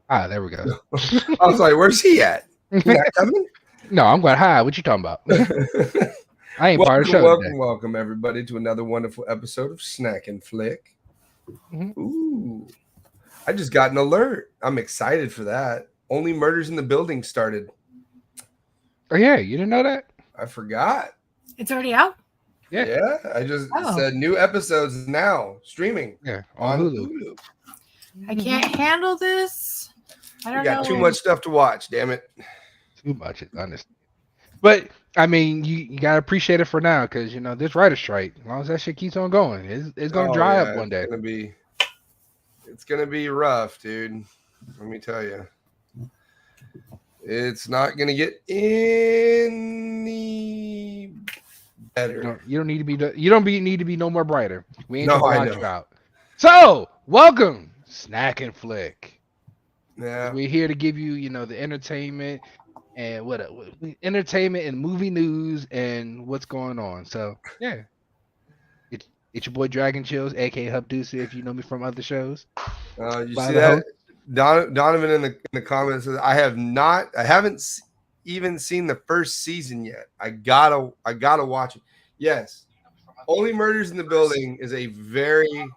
Ah, there we go. I was like, where's he at? He not coming? No, I'm going, hi, what you talking about? I ain't part of the show today. Welcome, everybody, to another wonderful episode of Snack and Flick. Mhm. Ooh, I just got an alert. I'm excited for that. Only Murders in the Building started. Oh, yeah, you didn't know that? I forgot. It's already out? Yeah, I just said new episodes now, streaming. Yeah, on Hulu. I can't handle this. I don't know. You got too much stuff to watch, damn it. Too much, honestly. But I mean, you gotta appreciate it for now, because you know this writer strike. As long as that shit keeps on going, it's gonna dry up one day. It's gonna be rough, dude. Let me tell you, it's not gonna get any better. You don't need to be. You don't need to be no more brighter. We ain't No, I gonna know. watch you out. So welcome, Snack and Flick. Yeah, We're here to give you, the entertainment and entertainment and movie news and what's going on. So yeah, it's your boy Dragon Chills, aka Hubdusa, if you know me from other shows. you see that? Donovan in the comments says, I haven't even seen the first season yet. I gotta watch it. Yes, Only Murders in the Building is a very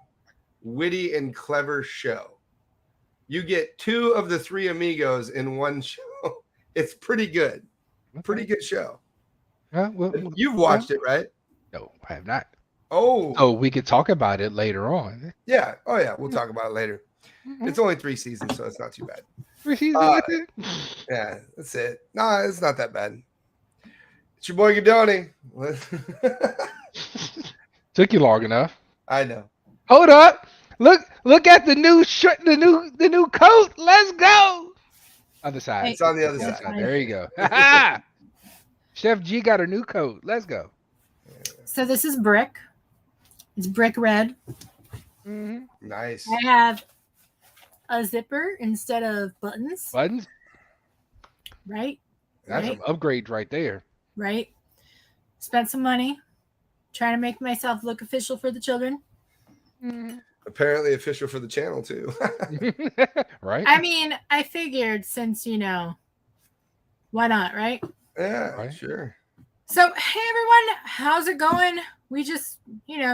witty and clever show. You get two of the three amigos in one show. It's pretty good. Pretty good show. You've watched it, right? No, I have not. Oh. So we could talk about it later on. Yeah. Oh, yeah. We'll talk about it later. Mm-hmm. It's only 3 seasons, so it's not too bad. 3 seasons? That's it? Yeah, that's it. No, it's not that bad. It's your boy Gadoni. Took you long enough. I know. Hold up. Look at the new shirt, the new coat. Let's go. Other side. It's on the other That's side. fine. There you go. Chef G got her new coat. Chef G got her new coat. Let's go. So this is brick. It's brick red. Mm-hmm. Nice. I have a zipper instead of buttons. Buttons. Right? That's Right? some upgrades right there. Right? Spent some money trying to make myself look official for the children. Apparently official for the channel too. Right. I mean, I figured since, why not, right? Yeah, Right. sure. So, hey everyone, how's it going? We just,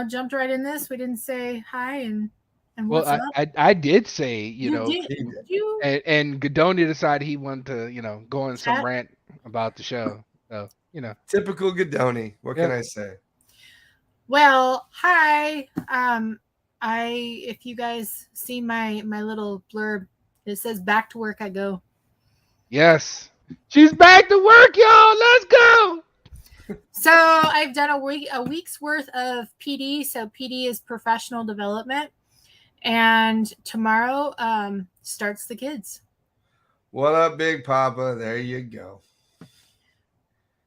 jumped right in this. We didn't say hi and Well, what's up. I did say, did. He did. You and Godoni decided he wanted to, go on some Chat? rant about the show. So, Typical Godoni. What can Yeah. I say? Well, hi. If you guys see my little blurb, it says back to work I go. yes, she's back to work, y'all. Let's go. So I've done a week's worth of PD. So PD is professional development, and tomorrow starts the kids. What up, Big Papa? There you go.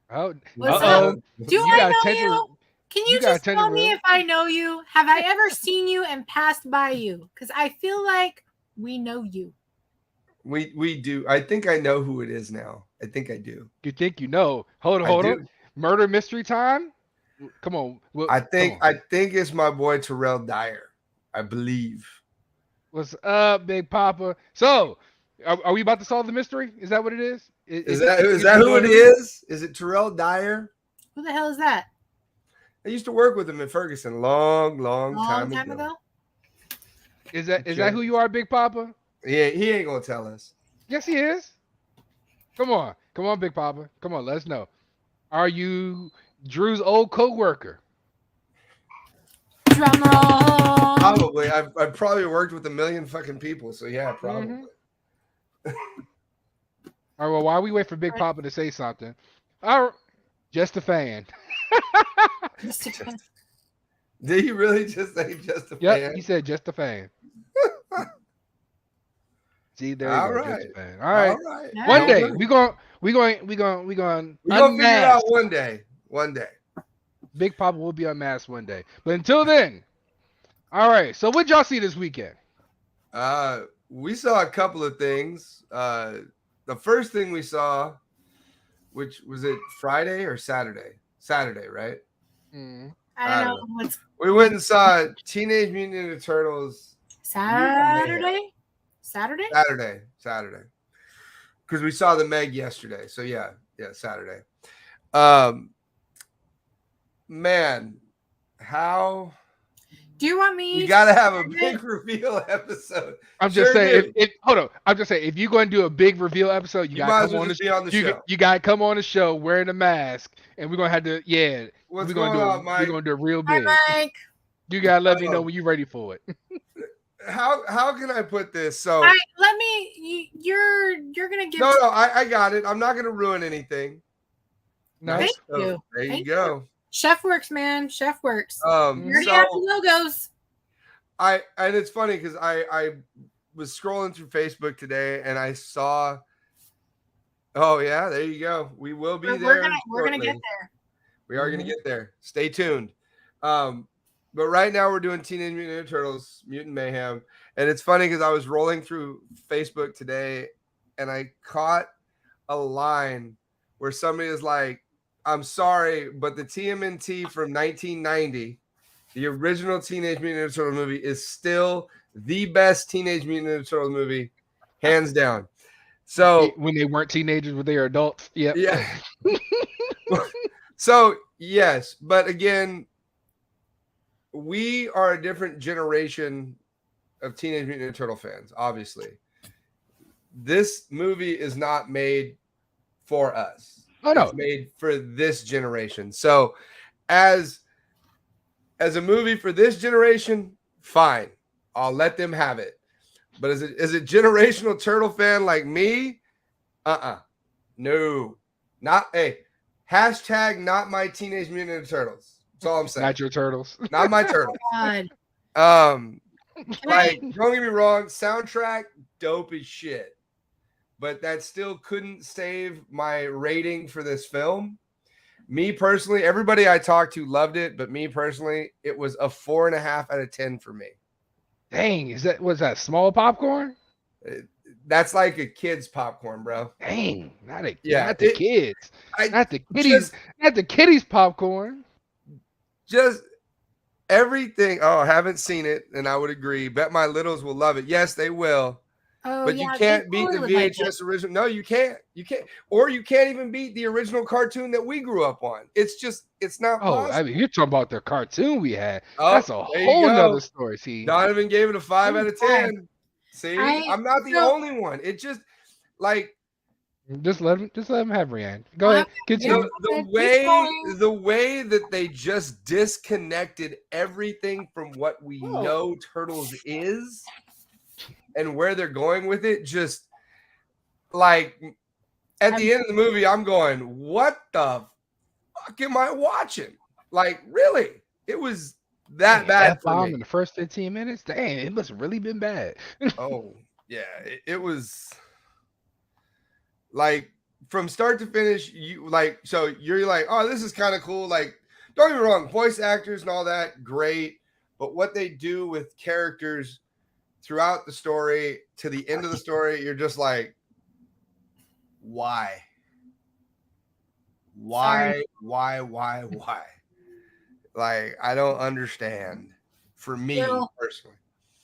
Oh, What's uh-oh. up? Do You I got know attention- you? Can you you got just tell attention me room. if I know you? Have I ever seen you and passed by you? Because I feel like we know you. We do. I think I know who it is now. I think I do. You think you know? Hold I on. do. Murder mystery time. Come on. I think it's my boy Terrell Dyer. I believe. What's up, Big Papa? So, are we about to solve the mystery? Is that what it is? Is that who it is? Is it Terrell Dyer? Who the hell is that? I used to work with him in Ferguson long time ago. Is that who you are, Big Papa? Yeah, he ain't gonna tell us. Yes, he is. Come on, Big Papa. Come on, let us know. Are you Drew's old co-worker? Drum roll. Probably. I've probably worked with a million fucking people, so yeah, probably. All right, well, while we wait for Big Papa to say something, just a fan. Did he really just say just a Yep, fan? he said just a fan. See, there you All go, right. just a fan. All right. All right. Yeah. One day We're we going gonna figure it out one day. One day. Big Papa will be unmasked one day. But until then, all right. So what y'all see this weekend? We saw a couple of things. The first thing we saw, which was it Friday or Saturday? Saturday, right? I don't know what's We went and saw Teenage Mutant Ninja Turtles Saturday. Saturday. Because we saw the Meg yesterday. So yeah, Saturday. Man, how Do you want me? you gotta have a big reveal episode. I'm just saying. do. Hold on. I'm just saying. If you're going to do a big reveal episode, you You might gotta as come well on just be on the show. You gotta come on the show wearing a mask, and we're gonna have to. Yeah, What's we're gonna going do on, it. Mike? We're gonna do it real Hi, big. Mike. You gotta let me know when you're ready for it. How can I put this? So Let me. You're gonna get. no, I got it. I'm not gonna ruin anything. No. Thank So, you. There you Thank go. Chef works, man. Chef works. You You already have the logos. and it's funny because I was scrolling through Facebook today and I saw. Oh yeah, there you go. We will be there. We're gonna get shortly. there. We are going to get there. Stay tuned. But right now we're doing Teenage Mutant Ninja Turtles, Mutant Mayhem. And it's funny because I was rolling through Facebook today and I caught a line where somebody is like, I'm sorry, but the TMNT from 1990, the original Teenage Mutant Ninja Turtle movie, is still the best Teenage Mutant Ninja Turtle movie, hands down. So when they weren't teenagers, when they were adults. Yep. yeah. So, yes, but again, we are a different generation of Teenage Mutant Ninja Turtle fans, obviously. This movie is not made for us. Oh, no. It's made for this generation. So, as a movie for this generation, fine. I'll let them have it. But as a generational turtle fan like me, no. Not hashtag not my Teenage Mutant Ninja Turtles. That's all I'm saying. Not your turtles. Not my turtles. God. Like, don't get me wrong, soundtrack dope as shit. but that still couldn't save my rating for this film. Me personally, everybody I talked to loved it, but me personally, it was a 4.5 out of 10 for me. Dang, was that small popcorn? That's like a kid's popcorn, bro. Dang, not the kids, not the kiddies popcorn. Just everything. Oh, I haven't seen it, and I would agree. Bet my littles will love it. Yes, they will. Oh, But you can't beat the VHS original. No, you can't. You can't. Or you can't even beat the original cartoon that we grew up on. It's not possible. I mean, you're talking about the cartoon we had. Oh, that's a whole nother story. See, Donovan gave it a 5 out of 10. See, I'm not the only one. It just like just let him have Rianne. Go ahead. Continue. The way that they just disconnected everything from what we know Turtles is. And where they're going with it, just like at the end of the movie, I'm going, what the fuck am I watching? Like, really? It was that bad for me. In the first 15 minutes? Dang, it must have really been bad. Oh, yeah. It was like from start to finish, you're like, oh, this is kind of cool. Like, don't get me wrong, voice actors and all that, great. But what they do with characters throughout the story to the end of the story, you're just like, why? Like, I don't understand. For me personally.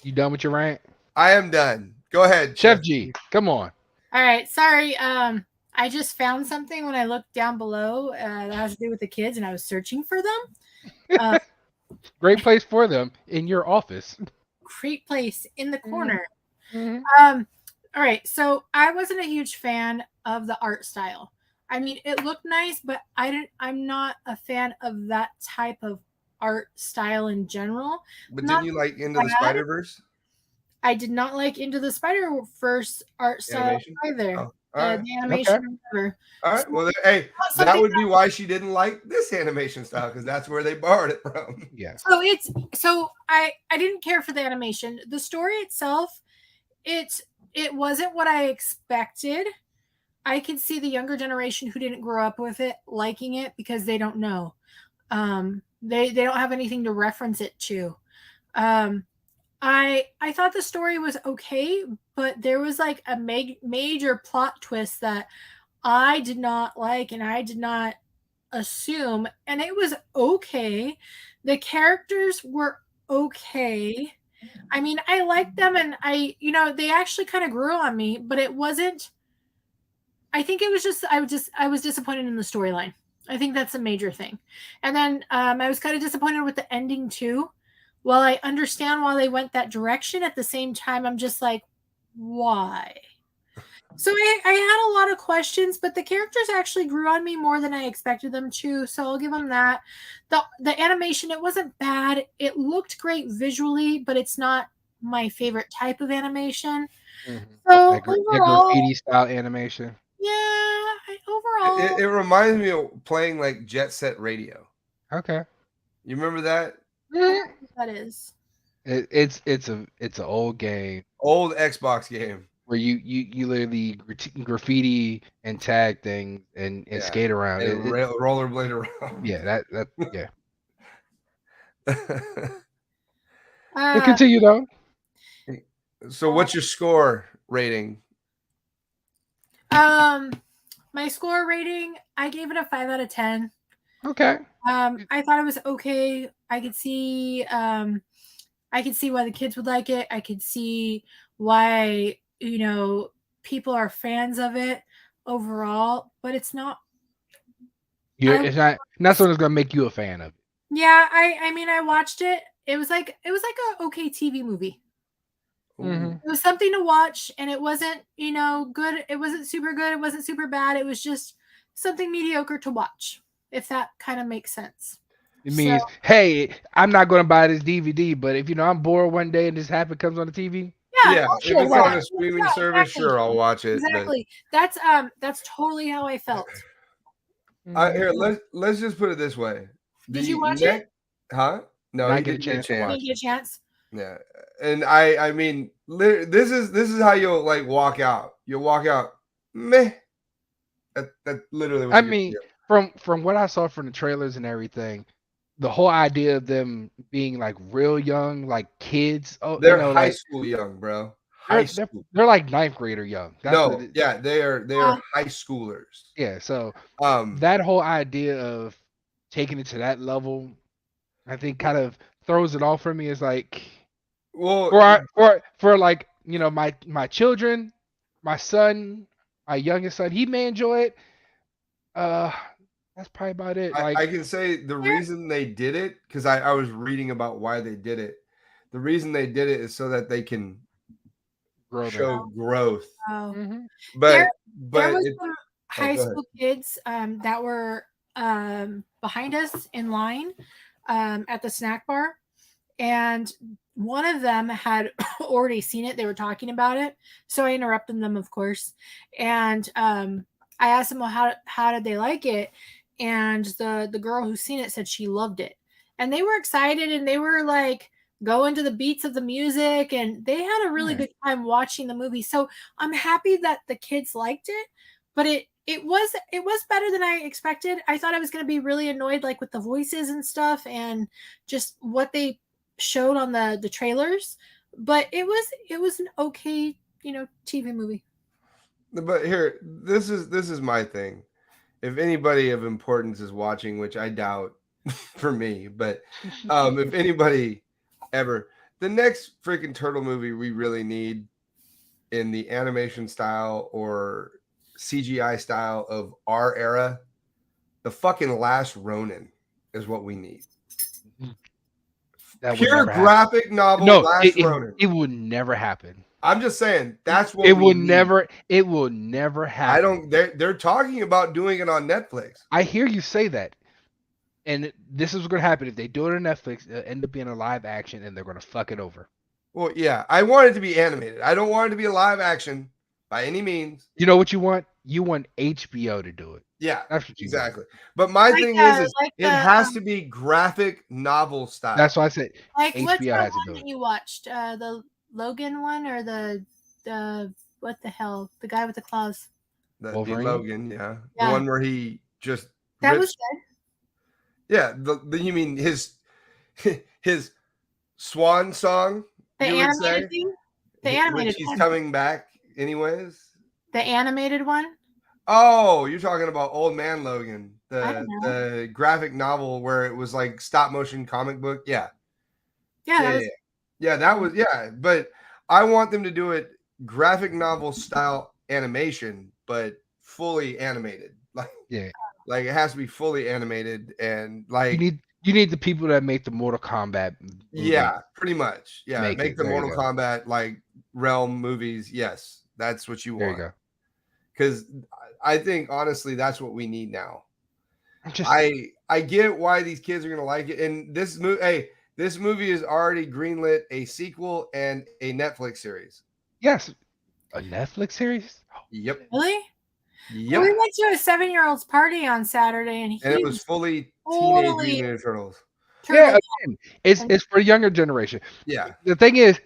You done with your rant? I am done. Go ahead, Chef G. Come on. All right. Sorry. I just found something when I looked down below that has to do with the kids, and I was searching for them. Great place for them in your office. Great place in the corner. Mm-hmm. All right, so I wasn't a huge fan of the art style. I mean, it looked nice, but I'm not a fan of that type of art style in general. But didn't you like Into the Spider-Verse? I did not like Into the Spider-Verse art style either. Oh, right. The animation. Okay. All right. Well, hey, that would be why she didn't like this animation style, because that's where they borrowed it from. Yeah. So I didn't care for the animation. The story itself, it wasn't what I expected. I can see the younger generation who didn't grow up with it liking it because they don't know. They don't have anything to reference it to. I thought the story was okay, but there was like a major plot twist that I did not like and I did not assume, and it was okay. The characters were okay. I mean, I liked them, and they actually kind of grew on me, but it wasn't. I think it was just I was disappointed in the storyline. I think that's a major thing. And then I was kind of disappointed with the ending too. While I understand why they went that direction, at the same time, I'm just like, why? So I had a lot of questions, but the characters actually grew on me more than I expected them to. So I'll give them that. The animation, it wasn't bad. It looked great visually, but it's not my favorite type of animation. Mm-hmm. So like overall, graffiti style animation. Yeah, overall, it reminds me of playing like Jet Set Radio. Okay, you remember that? That is. It's an old game, old Xbox game where you literally graffiti and tag things and skate around and rollerblade around. Yeah, that yeah. We'll continue though. So, what's your score rating? My score rating, I gave it a 5 out of 10. Okay. I thought it was okay. I could see why the kids would like it. I could see why, people are fans of it overall, but it's not. It's not something that's gonna make you a fan of it. Yeah, I mean, I watched it. It was like a okay TV movie. Mm-hmm. It was something to watch, and it wasn't, good. It wasn't super good. It wasn't super bad. It was just something mediocre to watch, if that kind of makes sense. It means, hey, I'm not going to buy this DVD, but if I'm bored one day and this comes on the TV, yeah, if it's on a streaming service, sure, I'll watch it. Exactly. But... That's totally how I felt. Here, let's just put it this way. Did you watch it? Huh? No, I didn't get a chance. Yeah, and I mean, this is how you'll like walk out. You'll walk out meh. That literally was I a good mean, video. from what I saw from the trailers and everything, the whole idea of them being like real young, like kids. Oh, They're high like school young, bro. they're High they're school. they're like ninth grader young. That's what. No, yeah, they are high schoolers. Yeah. So Um, that whole idea of taking it to that level, I think, kind of throws it off for me. Is like well, for like my children, my son, my youngest son, he may enjoy it. Uh, that's probably about it. I Like can say the reason they did it, because I was reading about why they did it. The reason they did it is so that they can grow them. show growth. Oh. Mm-hmm. But There was it, some oh, high go ahead. school kids that were behind us in line at the snack bar, and one of them had already seen it. They were talking about it, so I interrupted them, of course, and I asked them, well, how did they like it? And the girl who's seen it said she loved it, and they were excited, and they were like going to the beats of the music, and they had a really good time watching the movie. So I'm happy that the kids liked it, but it was better than I expected. I thought I was going to be really annoyed, like with the voices and stuff, and just what they showed on the trailers. But it was an okay TV movie. But here, this is my thing. If anybody of importance is watching, which I doubt for me, but if anybody ever, the next freaking turtle movie we really need in the animation style or CGI style of our era, the fucking Last Ronin is what we need. That would Pure never happen. graphic novel No, Last Ronin. it would never happen. I'm just saying that's what It we will need. never. It will never happen. I don't. They're talking about doing it on Netflix. I hear you say that, and this is what's going to happen if they do it on Netflix. It'll end up being a live action, and they're going to fuck it over. Well, yeah, I want it to be animated. I don't want it to be a live action by any means. You know what you want? You want HBO to do it. Yeah, That's what you exactly. But my thing is it has to be graphic novel style. That's why I said like HBO what's the has to one do that it. you watched? The Logan one or the what the hell? The guy with the claws. The Wolverine? Logan, yeah. Yeah. The one where he just That rips- was good. Yeah, the you mean his swan song? The you would animated say? thing? The animated Which he's one. coming back anyways. The animated one? Oh, you're talking about Old Man Logan, I don't know. the graphic novel where it was like stop motion comic book. Yeah. Yeah, That was but I want them to do it graphic novel style animation, but fully animated. Like it has to be fully animated and like you need the people that make the Mortal Kombat movie. Yeah, pretty much. Yeah, Make make it. the There you Mortal go. Kombat like realm movies. Yes, that's what you There want. you go. Because I think honestly that's what we need now. Just I get why these kids are gonna like it. And this movie, hey, this movie is already greenlit a sequel and a Netflix series. yes, a Netflix series. Yep. really? Yep. We went to a 7-year-old's party on Saturday, and it was fully totally Teenage Mutant Ninja Turtles. Yeah, again, it's for the younger generation. Yeah. The thing is,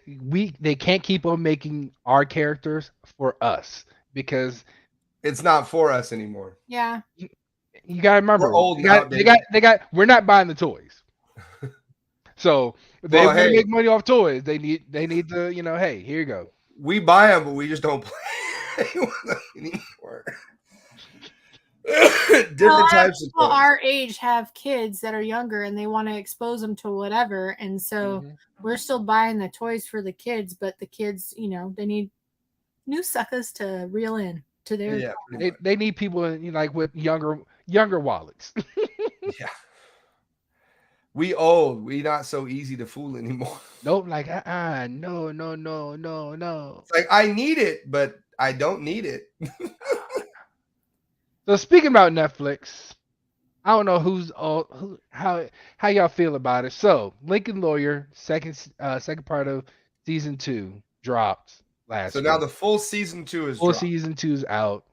they can't keep on making our characters for us because It's not for us anymore. Yeah. you gotta remember We're old they got we're not buying the toys. So if they want to make money off toys, they need to, hey, here you go. We buy them, but we just don't play anymore. Different types of people toys. our age have kids that are younger and they want to expose them to whatever, and so we're still buying the toys for the kids, but the kids, they need new suckers to reel in to their they need people like with younger wallets. Yeah. We old. We not so easy to fool anymore. Nope, like no. It's like I need it, but I don't need it. So speaking about Netflix, I don't know how y'all feel about it. So Lincoln Lawyer second part of season 2 dropped last. So now the full season 2 is dropped. Season 2 is out.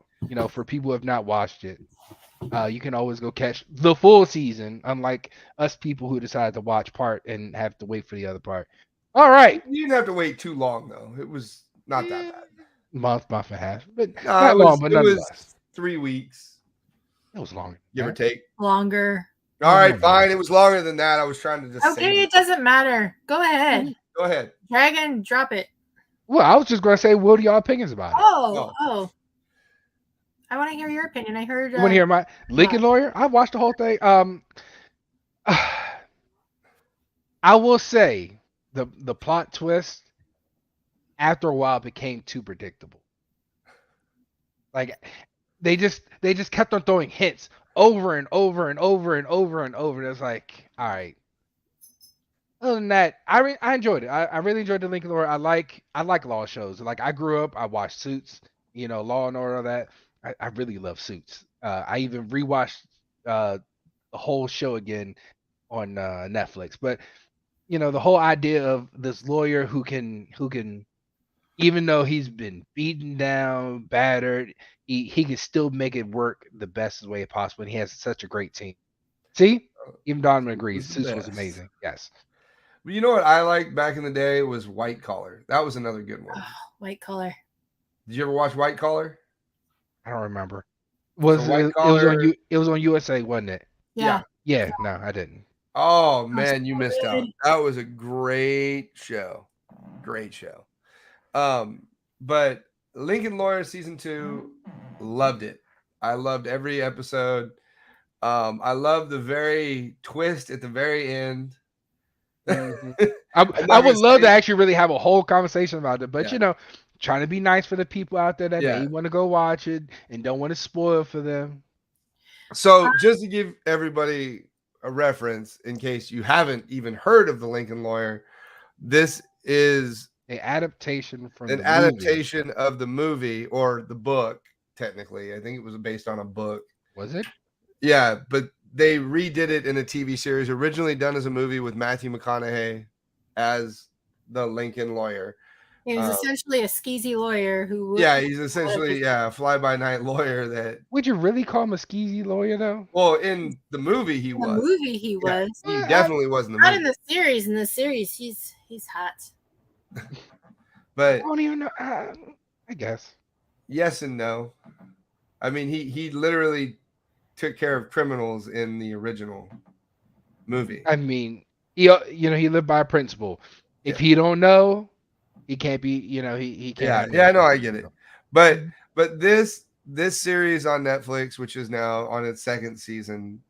For people who have not watched it, you can always go catch the full season. Unlike us people who decide to watch part and have to wait for the other part. All right, You didn't have to wait too long though. It was not that bad. month and a half, but No, not long, but it was nonetheless, 3 weeks, it was longer. give or Right? take. Longer. All right, no. fine. It was longer than that. I was trying to just Okay, say it doesn't matter. Go ahead. Go ahead. Dragon, drop it. Well, I was just gonna say, what are y'all opinions about it? Oh. I want to hear your opinion. I heard. You want to hear my Lincoln Lawyer? I watched the whole thing. I will say the plot twist after a while became too predictable. Like they just kept on throwing hints over and over and over and over and over. It's like, all right. Other than that, I enjoyed it. I really enjoyed the Lincoln Lawyer. I like law shows. Like I grew up, I watched Suits, Law and Order, all that. I really love Suits. I even rewatched the whole show again on Netflix. But the whole idea of this lawyer who can even though he's been beaten down, battered, he can still make it work the best way possible. And he has such a great team. See, even Donovan agrees. Suits was amazing. Yes. You know what I liked back in the day was White Collar. That was another good one. White Collar. Did you ever watch White Collar? I don't remember. Was White it Collar? It was on USA, wasn't it? Yeah. Yeah. No, I didn't. Oh man, you missed out. That was a great show. Great show. But Lincoln Lawyer season 2, loved it. I loved every episode. I love the very twist at the very end. I would love to actually really have a whole conversation about it, but trying to be nice for the people out there that may want to go watch it and don't want to spoil for them. So just to give everybody a reference in case you haven't even heard of the Lincoln Lawyer, this is an adaptation from an adaptation of the movie or the book. Technically, I think it was based on a book. Was it? Yeah, but they redid it in a TV series, originally done as a movie with Matthew McConaughey as the Lincoln Lawyer. He was essentially a skeezy lawyer who. Yeah, he's essentially a fly-by-night lawyer. That would you really call him a skeezy lawyer though? Well, in the movie he was. The movie he was. He definitely was in the movie. Not in the series. In the series, he's hot. But I don't even know. I guess. Yes and no. I mean, he literally took care of criminals in the original movie. I mean, he lived by a principle. If he don't know, he can't be. He can't. Yeah, no, I get it. But this series on Netflix, which is now on its 2nd season,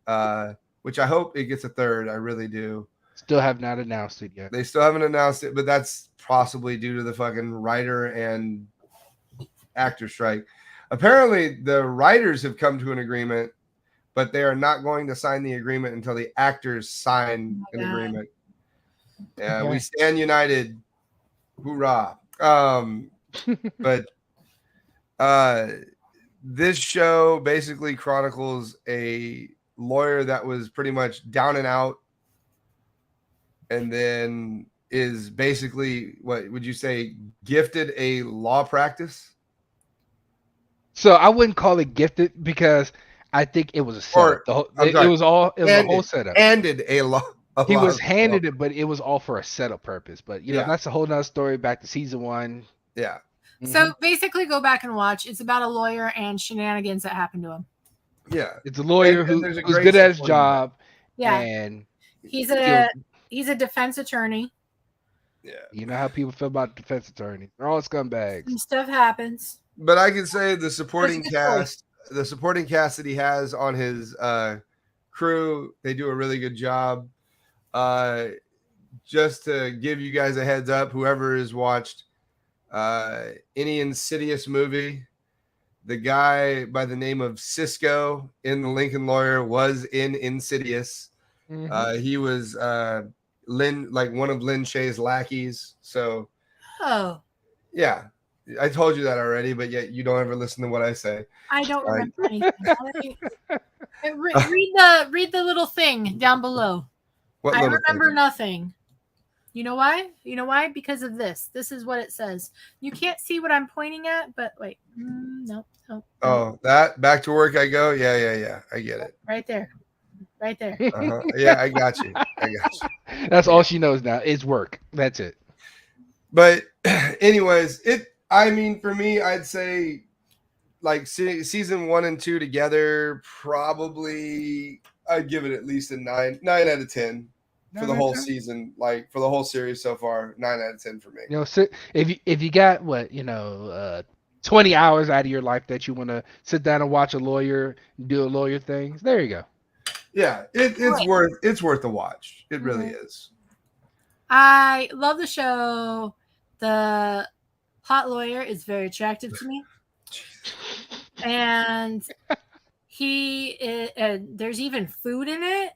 which I hope it gets a 3rd. I really do. Still have not announced it yet. They still haven't announced it, but that's possibly due to the fucking writer and actor strike. Apparently, the writers have come to an agreement, but they are not going to sign the agreement until the actors sign an agreement. We stand united. Hoorah. But this show basically chronicles a lawyer that was pretty much down and out, and then is basically, what would you say, gifted a law practice? So I wouldn't call it gifted because I think it was a setup. It was a whole setup. Handed a law. He was handed it, but it was all for a setup purpose. But that's a whole nother story. Back to season 1. Yeah. So basically, go back and watch. It's about a lawyer and shenanigans that happened to him. Yeah, it's a lawyer who's good at his job. Yeah, and he's a defense attorney. Yeah, you know how people feel about defense attorneys. They're all scumbags. And stuff happens. But I can say the supporting cast that he has on his crew, they do a really good job. Just to give you guys a heads up, whoever has watched any Insidious movie, the guy by the name of Cisco in The Lincoln Lawyer was in Insidious. He was one of Lin Shaye's lackeys. So, yeah, I told you that already, but yet you don't ever listen to what I say. I don't remember anything. Read the little thing down below. I remember nothing. You know why? Because of this. This is what it says. You can't see what I'm pointing at, but wait. No. Oh, that back to work I go. Yeah. I get it. Right there. Yeah, I got you. That's all she knows now is work. That's it. But anyways, I mean, for me, I'd say like season 1 and 2 together, probably I'd give it at least a 9 out of 10 for the whole season. Like for the whole series so far, 9 out of 10 for me. You know, if you got 20 hours out of your life that you want to sit down and watch a lawyer do a lawyer things, there you go. Yeah, it's worth the watch. It really is. I love the show. The hot lawyer is very attractive to me. And there's even food in it.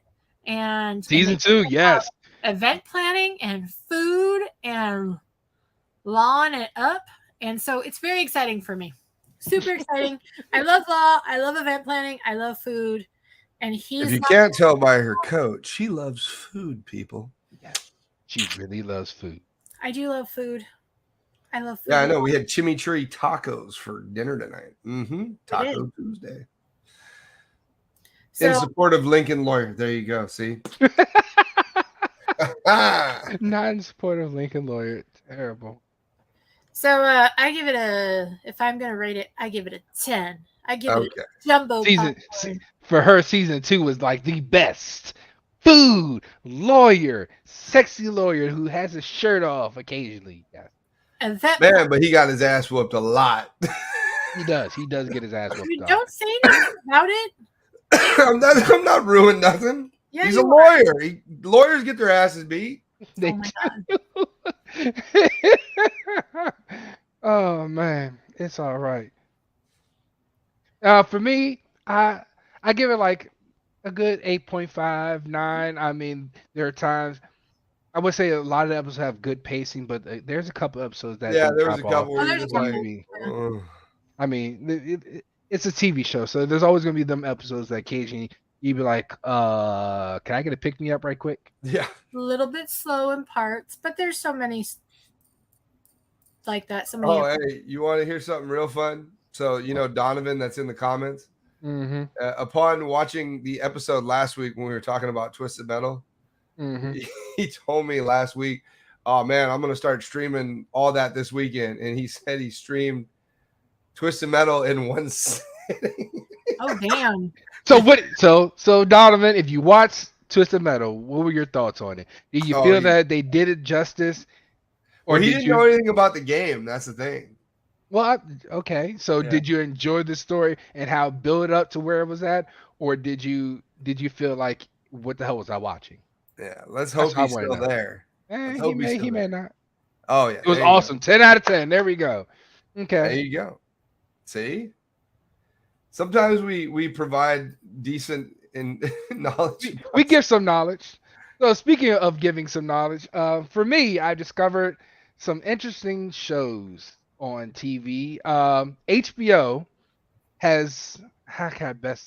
And season 2, yes. Event planning and food and lawing it up. And so it's very exciting for me. Super exciting. I love law. I love event planning. I love food. And if you can't tell by her coat, she loves food, people. Yeah, she really loves food. I do love food. I love food. Yeah, I know. We had chimichurri tacos for dinner tonight. Taco Tuesday. So, in support of Lincoln Lawyer. There you go. See? Not in support of Lincoln Lawyer. Terrible. So I give it if I'm going to rate it, I give it a 10. I give it a jumbo for her. Season 2 was like the best. Food, lawyer, sexy lawyer who has his shirt off occasionally. Yeah. Man, but he got his ass whooped a lot. He does get his ass whooped. Don't say anything about it. I'm not ruining nothing. Yeah, he's a lawyer. Lawyers get their asses beat. Oh my God. Oh man, it's all right. For me, I give it like a good 8.5, 9. I mean, there are times I would say a lot of the episodes have good pacing, but there's a couple episodes that there was a couple where you're just like, I mean, it's a TV show, so there's always gonna be them episodes that occasionally you'd be like, can I get a pick me up right quick? Yeah. A little bit slow in parts, but there's so many like that. So many. Oh, hey, you want to hear something real fun? So, Donovan that's in the comments. Mm-hmm. Upon watching the episode last week when we were talking about Twisted Metal, he told me last week, oh man, I'm going to start streaming all that this weekend. And he said he streamed Twisted Metal in one sitting. Oh, damn. So Donovan, if you watch Twisted Metal, what were your thoughts on it? Did you feel that they did it justice? Or he didn't know anything about the game. That's the thing. Well, okay. So did you enjoy the story and how it built up to where it was at? Or did you feel like, what the hell was I watching? Yeah, let's hope he's still there. He may not. Oh, yeah. It was awesome. 10 out of 10. There we go. Okay. There you go. See? Sometimes we provide decent knowledge. We give some knowledge. So speaking of giving some knowledge, for me, I discovered some interesting shows on TV. HBO has, how can I best,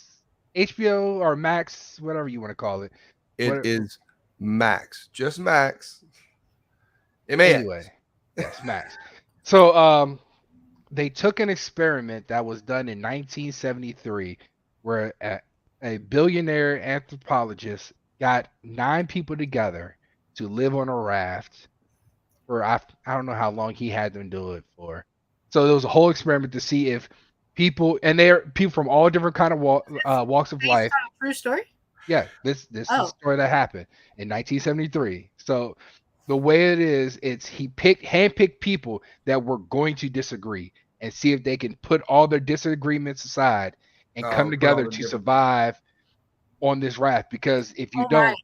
HBO or Max, whatever you want to call it. It is Max, just Max. Anyway, yes, Max. So they took an experiment that was done in 1973 where a billionaire anthropologist got 9 people together to live on a raft for I don't know how long he had them do it for. So there was a whole experiment to see if people, and they're people from all different kind of walks of life. True story? Yeah, this is a story that happened in 1973. So the way it is, it's he handpicked people that were going to disagree and see if they can put all their disagreements aside and come together to survive on this raft. Because if you don't,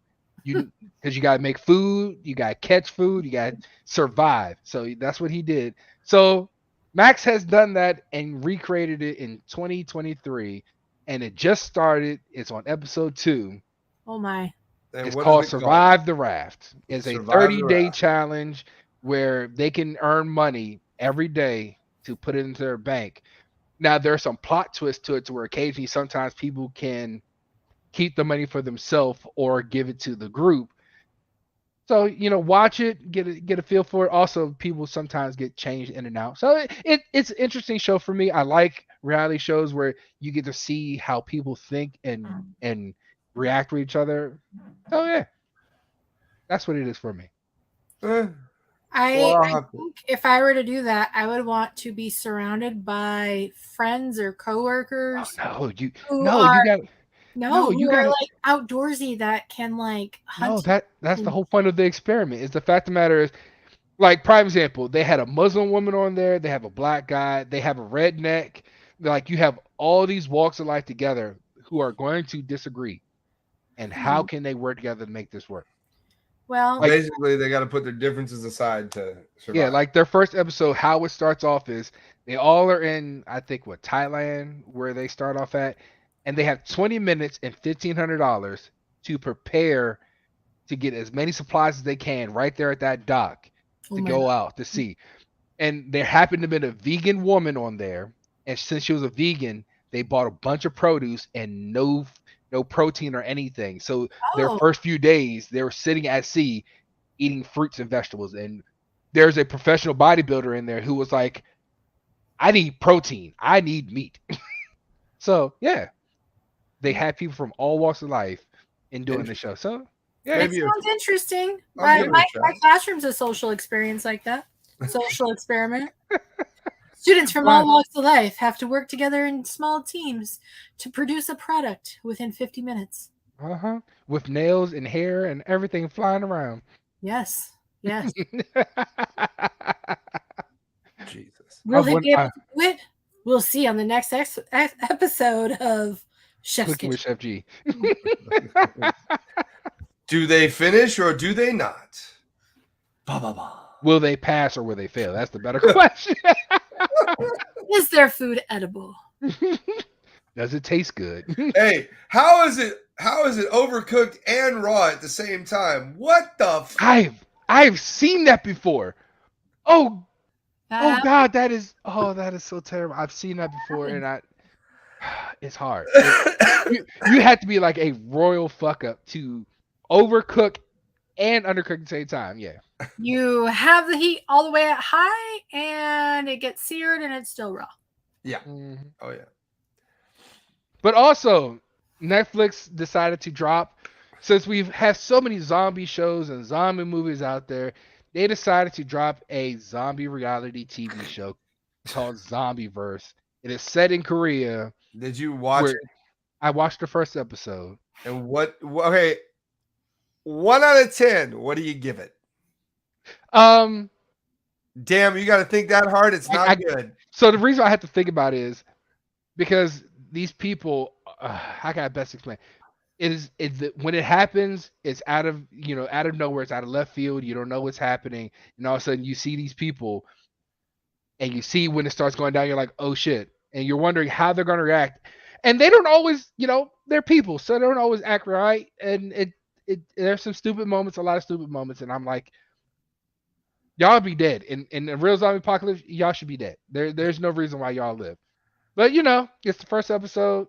because you got to make food, you got to catch food, you got to survive. So that's what he did. So Max has done that and recreated it in 2023, and it just started. It's on episode 2. Oh my! It's called Survive the Raft. It's a 30-day challenge where they can earn money every day to put it into their bank. Now there's some plot twist to it, to where occasionally sometimes people can keep the money for themselves or give it to the group. So, watch it, get a feel for it. Also, people sometimes get changed in and out. So it's an interesting show for me. I like reality shows where you get to see how people think and react to each other. So yeah, that's what it is for me. Well, I think if I were to do that, I would want to be surrounded by friends or Oh, coworkers no, who no, are you got no, you who are got like outdoorsy that can like no. hunt. That's the And, whole point of the experiment. Is the fact of the matter is, like prime example, they had a Muslim woman on there, they have a black guy, they have a redneck. Like you have all these walks of life together who are going to disagree, and how can they work together to make this work? well, Like basically, they got to put their differences aside to survive. yeah, like their first episode, how it starts off is they all are in, I think, what Thailand, where they start off at, and they have 20 minutes and $1,500 to prepare to get as many supplies as they can right there at that dock oh to my go God. out to sea. And there happened to be a vegan woman on there, and since she was a vegan, they bought a bunch of produce and no protein or anything. So their Oh, first few days, they were sitting at sea eating fruits and vegetables. And there's a professional bodybuilder in there who was like, I need protein. I need meat. So yeah, they had people from all walks of life in doing the show. So yeah, it Maybe sounds interesting. I'll give it a My shot. classroom's a social experience like that. Social experiment. Students from Right. all walks of life have to work together in small teams to produce a product within 50 minutes. with nails and hair and everything flying around. Yes. Yes. Jesus. Will they went- be able to do it? We'll see on the next episode of Chef's Cooking with Kitchen. Chef G. Do they finish or do they not? Will they pass or will they fail? That's the better question. Is their food edible? Does it taste good? Hey, how is it overcooked and raw at the same time? What the I've seen that before. Oh Uh, God, that is so terrible. I've seen that before, and it's hard. You have to be like a royal fuck up to overcook and undercook at the same time. Yeah. You have the heat all the way at high and it gets seared and it's still raw. Yeah. Mhm. Oh yeah. But also, Netflix decided to drop, since we've had so many zombie shows and zombie movies out there, they decided to drop a zombie reality TV show called Zombieverse. It is set in Korea. Did you watch Where it? I watched the first episode. And okay, 1 out of 10, what do you give it? Um, Damn, you got to think that hard. It's not I- good. so the reason I have to think about it is because these people, how can I best explain? When it happens, it's out of nowhere, it's out of left field. You don't know what's happening, and all of a sudden you see these people, and you see when it starts going down, you're like, oh shit, and you're wondering how they're gonna react, and they don't always, they're people, so they don't always act right, and there's some stupid moments, a lot of stupid moments, and I'm like, y'all be dead in the real zombie apocalypse. Y'all should be dead. There's no reason why y'all live, but it's the first episode.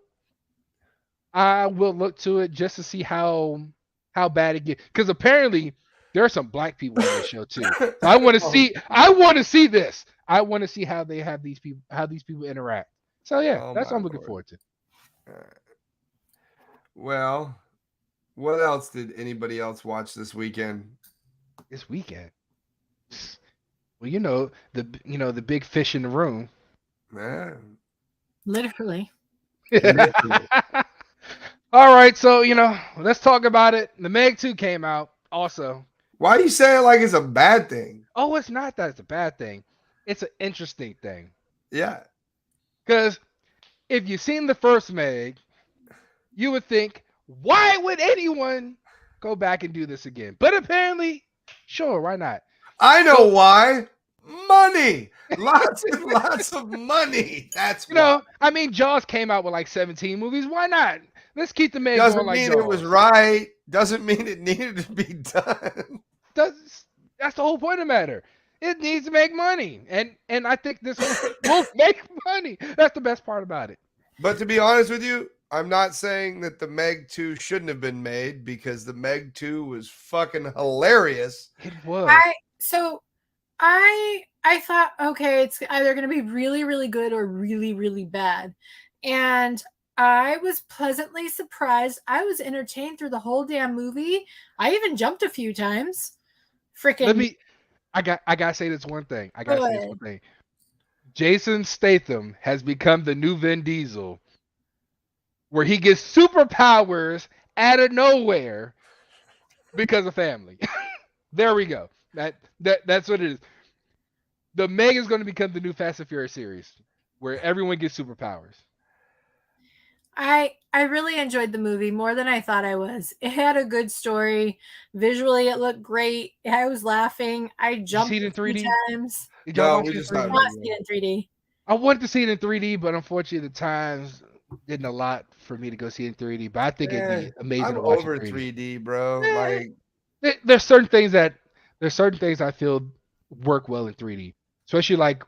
I will look to it just to see how bad it gets, because apparently there are some black people on this show too. So I want to see. I want to see this. I want to see how these people interact. So yeah, Oh, that's my what I'm looking Lord. forward to. Well, what else did anybody else watch this weekend? This weekend. Well, the big fish in the room. Man, Literally. All right, so let's talk about it. The Meg 2 came out also. why do you say it like it's a bad thing? Oh, it's not that it's a bad thing. It's an interesting thing. Yeah. Because if you've seen the first Meg, you would think, why would anyone go back and do this again? But apparently, sure, why not? I know why. Money. Lots and lots of money. That's why. I mean, Jaws came out with like 17 movies. Why not? Let's keep the Meg Doesn't going like mean Jaws. it was right. Doesn't mean it needed to be done. That's the whole point of the matter. It needs to make money, and I think this will make money. That's the best part about it. But to be honest with you, I'm not saying that the Meg 2 shouldn't have been made, because the Meg 2 was fucking hilarious. It was. I thought, okay, it's either going to be really, really good or really, really bad. And I was pleasantly surprised. I was entertained through the whole damn movie. I even jumped a few times. Freaking I gotta say this one thing. I gotta Go say this ahead. one thing. Jason Statham has become the new Vin Diesel, where he gets superpowers out of nowhere because of family. There we go. That's what it is. The Meg is going to become the new Fast and Furious series, where everyone gets superpowers. I really enjoyed the movie more than I thought I was. It had a good story. Visually, it looked great. I was laughing. I Did you jumped see it in a few 3D? times. Did y'all No, watch we it in just saw it 3D? in Not seen it in 3D. I wanted to see it in 3D, but unfortunately the times didn't a lot for me to go see it in 3D. But I think it'd be amazing I'm to watch over in 3D. 3D, bro. Eh, Like, there's certain things I feel work well in 3D, especially like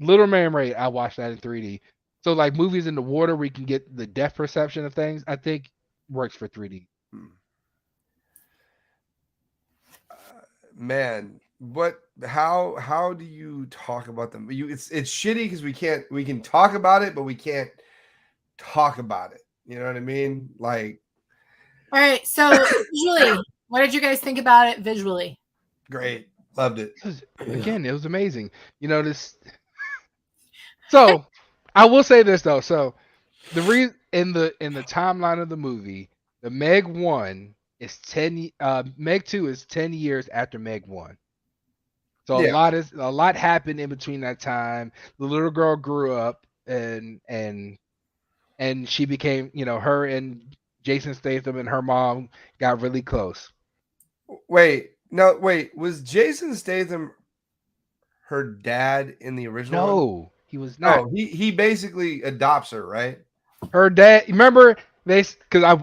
Little Mermaid. I watched that in 3D. So like movies in the water where you can get the depth perception of things, I think works for 3D. man, what? How do you talk about them? It's shitty because we can talk about it, but we can't talk about it. You know what I mean? Like, All right. So visually, what did you guys think about it visually? great, loved it. Again, it was amazing. You know this. So I will say this though. So the reason in the timeline of the movie, the Meg 1 is 10. Meg 2 is 10 years after Meg 1. So Yeah. a lot happened in between that time. The little girl grew up and she became, her and Jason Statham and her mom got really close. Wait, no, wait. Was Jason Statham her dad in the original one? No, he was not. Oh, he basically adopts her, right? Her dad, remember because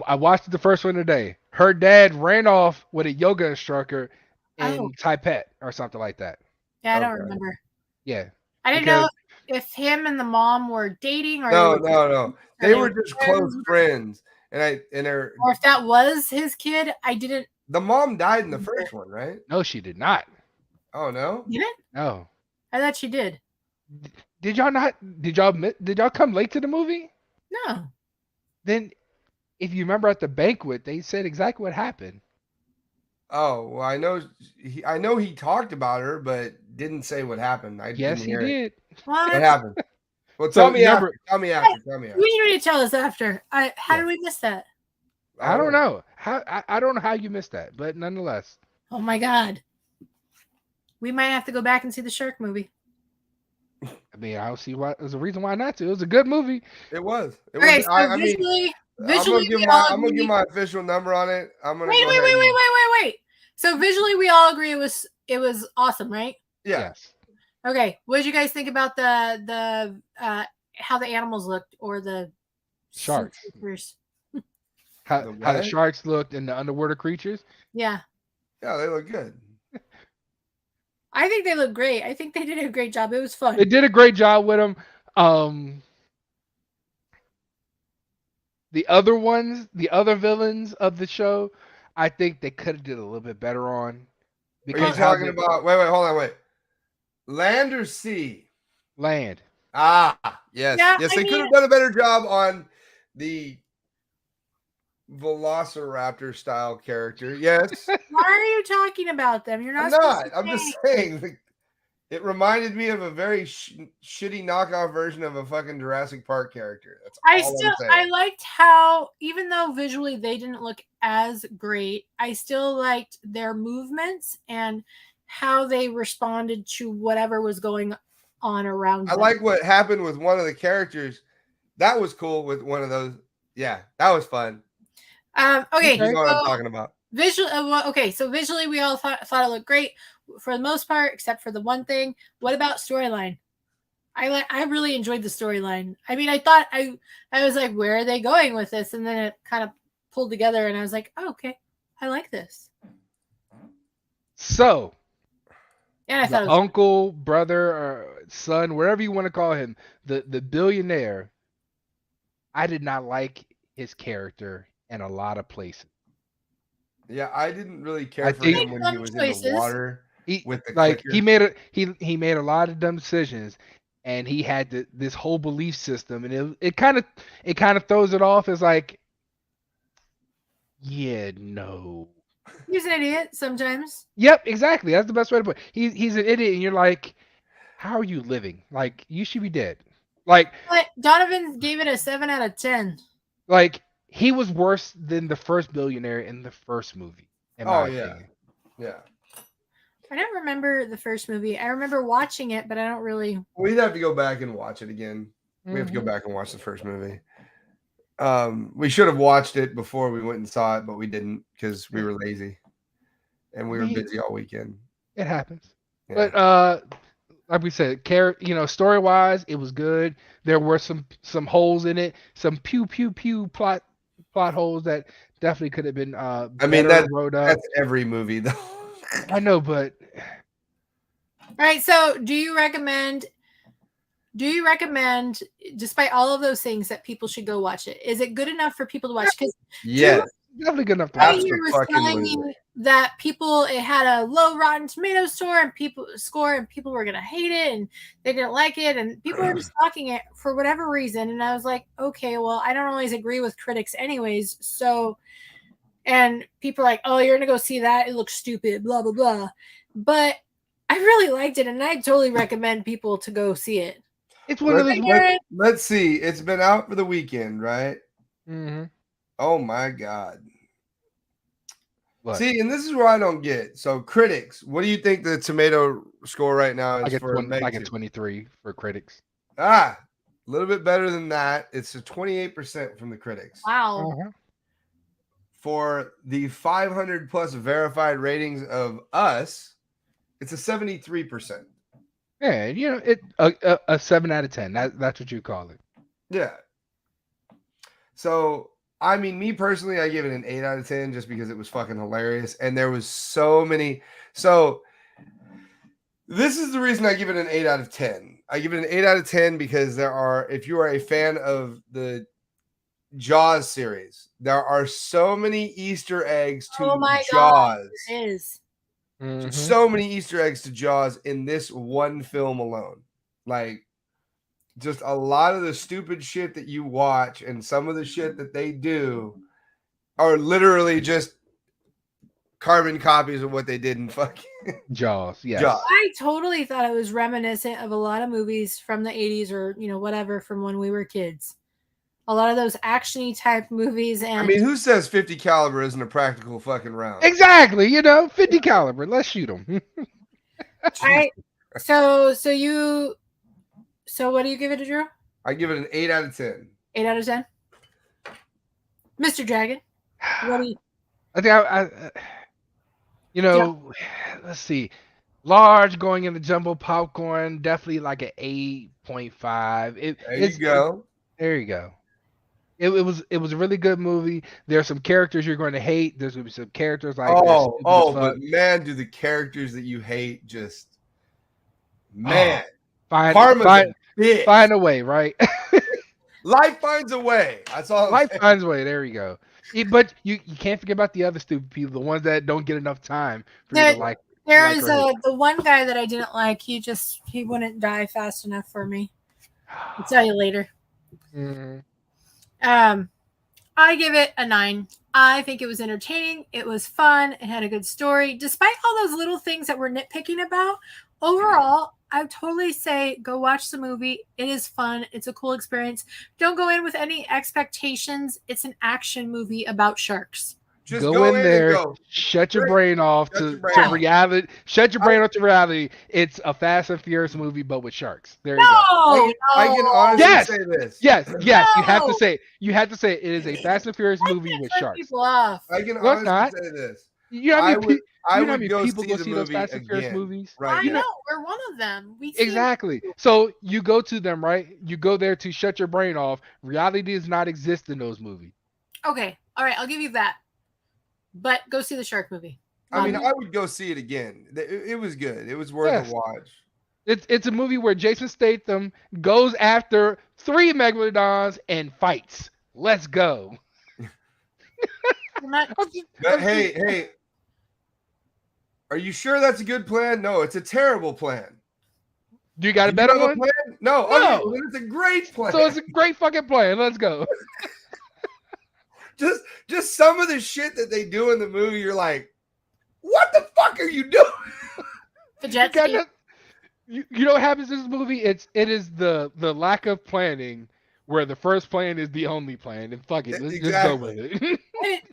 I watched the first one today. Her dad ran off with a yoga instructor in Taipei or something like that. Yeah, I don't Okay. remember. Yeah. I didn't know if him and the mom were dating or No. They were were just close friends. And or if that was his kid. I didn't. the mom died in the first one, right? No, she did not. Oh no? Didn't? No. I thought she did. Did y'all not? Did y'all come late to the movie? No. Then, if you remember at the banquet, they said exactly what happened. Oh, well, I know he talked about her, but didn't say what happened. I Yes, didn't he hear it. did. What? What happened? Well, So, tell me remember- after. Tell me after. Tell me after. You need to tell us after. How did we miss that? I don't know how. I don't know how you missed that, but nonetheless, Oh my god. We might have to go back and see the shark movie. I mean, I don't see why. There's a reason why not to. It was a good movie. It was. It Okay, was. so I mean, visually, I'm gonna give my official number on it. I'm gonna Wait. So visually, we all agree it was awesome, right? Yeah. Yes. Okay. What did you guys think about the how the animals looked or the Sharks. sea creatures? How The the what? sharks looked and the underwater creatures. Yeah. Yeah, they look good. I think they look great. I think they did a great job. It was fun. They did a great job with them. The other ones, the other villains of the show, I think they could have did a little bit better on. Are you talking about? Wait, hold on, wait. Land or sea? Land? Ah, yes, Yeah, yes. I They mean- could have done a better job on the Velociraptor style character. Yes, Why are you talking about them? You're I'm not. not. I'm just saying. Like, it reminded me of a very shitty knockoff version of a fucking Jurassic Park character. That's all I'm saying. I liked how, even though visually they didn't look as great, I still liked their movements and how they responded to whatever was going on around I them. like what happened with one of the characters. That was cool with one of those. Yeah, that was fun. Okay, You know what I'm talking about. So visually we all thought it looked great for the most part, except for the one thing. What about storyline? I really enjoyed the storyline. I mean, I thought I was like, where are they going with this? And then it kind of pulled together, and I was like, oh, okay, I like this. So, And I thought the it was uncle, brother, or son, wherever you want to call him, the billionaire, I did not like his character in a lot of places. Yeah, I didn't really care I for think- him when he was in the Choices. water He with the like clicker. he made a lot of dumb decisions, and he had this whole belief system, and it kind of throws it off as like, yeah, no. He's an idiot sometimes. Yep, exactly. That's the best way to put it. He's an idiot, and you're like, how are you living? Like, you should be dead. Like, But Donovan gave it a 7 out of 10. like he was worse than the first billionaire in the first movie. In my opinion. Yeah. I don't remember the first movie. I remember watching it, but I don't really. We'd have to go back and watch it again. We have to go Mhm. back and watch the first movie. We should have watched it before we went and saw it, but we didn't because we were lazy and we were busy all weekend. It happens. Yeah. But like we said, story wise, it was good. There were some holes in it, some pew plot holes that definitely could have been I mean, better wrote up. that's every movie though. I know, but All right. So, do you recommend, despite all of those things, that people should go watch it? Is it good enough for people to watch? Because Yes. definitely good enough to right watch. here was telling me that it had a low Rotten Tomatoes score, and people were gonna hate it, and they didn't like it, and people were just talking it for whatever reason. And I was like, okay, well, I don't always agree with critics, anyways. So, and people are like, oh, you're gonna go see that? It looks stupid, blah blah blah. But I really liked it, and I totally recommend people to go see it. It's one of those. Let's see. It's been out for the weekend, right? Mm-hmm. Oh my God. What? See, and this is where I don't get. So, critics, what do you think the tomato score right now is for Meg like a 2? 23 for critics. A little bit better than that. It's a 28% from the critics. Wow. Uh-huh. For the 500 plus verified ratings of us, it's a 73%. Yeah, a 7 out of 10. That's what you call it. Yeah. So, I mean, me personally, I give it an 8 out of 10 just because it was fucking hilarious. And there was so many. So, this is the reason I give it an 8 out of 10. I give it an 8 out of 10 because if you are a fan of the Jaws series, there are so many Easter eggs to Jaws. God, it is. Mm-hmm. So many Easter eggs to Jaws in this one film alone. Like, just a lot of the stupid shit that you watch and some of the shit that they do are literally just carbon copies of what they did in fucking Jaws. Yes. Jaws. I totally thought it was reminiscent of a lot of movies from the 80s or, whatever from when we were kids. A lot of those action-y type movies. And I mean, who says 50 caliber isn't a practical fucking round? Exactly. 50 caliber. Let's shoot them. So what do you give it, Drew? I give it an 8 out of 10. 8 out of 10? Mr. Dragon, what do you... I think let's see. Large going in the jumbo popcorn, definitely like an 8.5. There you go. There you go. It was a really good movie. There are some characters you're going to hate. There's going to be some characters like but man, do the characters that you hate just find a way, right? Life finds a way. That's all. Life finds a way. There you go. But you can't forget about the other stupid people, the ones that don't get enough time for you to like. There is the one guy that I didn't like. He wouldn't die fast enough for me. I'll tell you later. Mm-hmm. I give it a 9. I think it was entertaining. It was fun. It had a good story. Despite all those little things that we're nitpicking about, overall, I would totally say go watch the movie. It is fun. It's a cool experience. Don't go in with any expectations. It's an action movie about sharks. Just go in there, shut your brain off to reality. Shut your brain off to reality. It's a Fast and Furious movie, but with sharks. There you go. I can honestly say this. Yes. You have to say. You have to say it is a Fast and Furious movie with sharks. People off. I can honestly say this. I would go see those Fast and Furious movies. Right. I know we're one of them. Exactly. So you go to them, right? You go there to shut your brain off. Reality does not exist in those movies. Okay. All right. I'll give you that. But go see the shark movie. I mean, I would go see it again. It was good. It was worth a watch. It's a movie where Jason Statham goes after 3 megalodons and fights. Let's go. Hey. Are you sure that's a good plan? No, it's a terrible plan. Do you got a better one? Plan? No. Okay, well, it's a great plan. So it's a great fucking plan. Let's go. Just some of the shit that they do in the movie, you're like, What the fuck are you doing? The jet You got ski. no- you know what happens in this movie? It is the lack of planning where the first plan is the only plan, and fuck it, let's just go with it.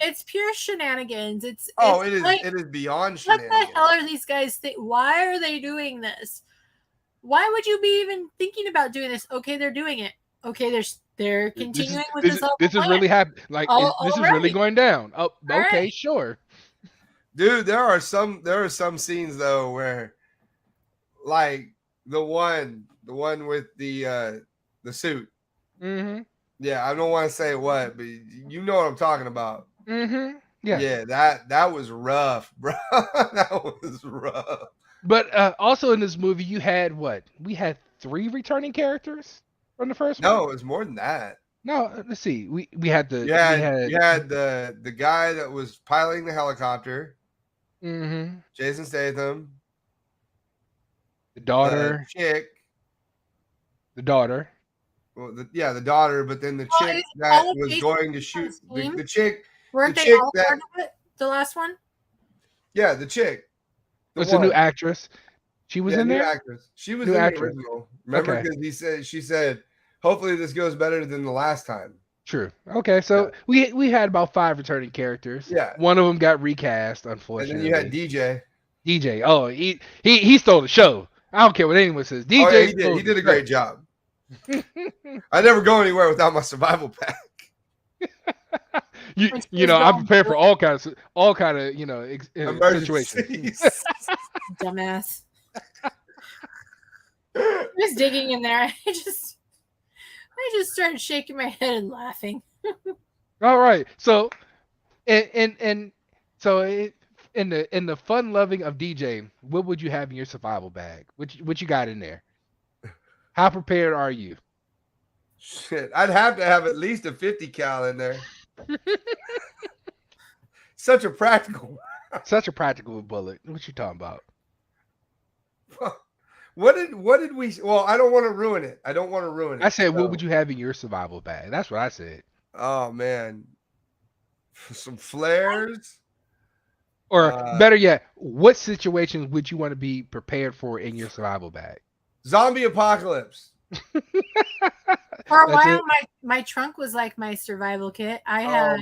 It's pure shenanigans. It's It is. like, It is beyond what shenanigans. the hell are these guys why are they doing this? Why would you be even thinking about doing this? Okay, they're doing it. Okay, they're continuing with this. This is really happening. Like this is really going down. Oh, okay, sure. Dude, there are some scenes though where, like the one with the suit. Mm-hmm. Yeah, I don't want to say what, but you know what I'm talking about. Mm-hmm. Yeah. Yeah, that was rough, bro. That was rough. But also in this movie, you had what? We had 3 returning characters from the first one. No, it was more than that. No, let's see. We had the You had the guy that was piloting the helicopter. Mm-hmm. Jason Statham. The daughter. Chick. The daughter. Well, the daughter, but then the chick it's that all was based going to on shoot team? the chick. Weren't the they chick all part of it? The last one? Yeah, the chick. What's the new actress? She was in new there. Actress. She was New in actress. the original. Remember, because she said, hopefully this goes better than the last time. True. Okay, so we had about 5 returning characters. Yeah. One of them got recast, unfortunately. And then you had DJ. DJ. Oh, he stole the show. I don't care what anyone says. DJ. Oh, yeah, he did a great job. I never go anywhere without my survival pack. you know, I'm prepared for all kinds of situations. Dumbass. I was digging in there. I just started shaking my head and laughing. All right. So and so in the fun loving of DJ, what would you have in your survival bag? What you got in there? How prepared are you? Shit, I'd have to have at least a 50 cal in there. Such a practical bullet. What you talking about? What did we? Well, I don't want to ruin it. I said, what would you have in your survival bag? That's what I said. Oh man, some flares. Or better yet, what situations would you want to be prepared for in your survival bag? Zombie apocalypse. For a while, my trunk was like my survival kit. I had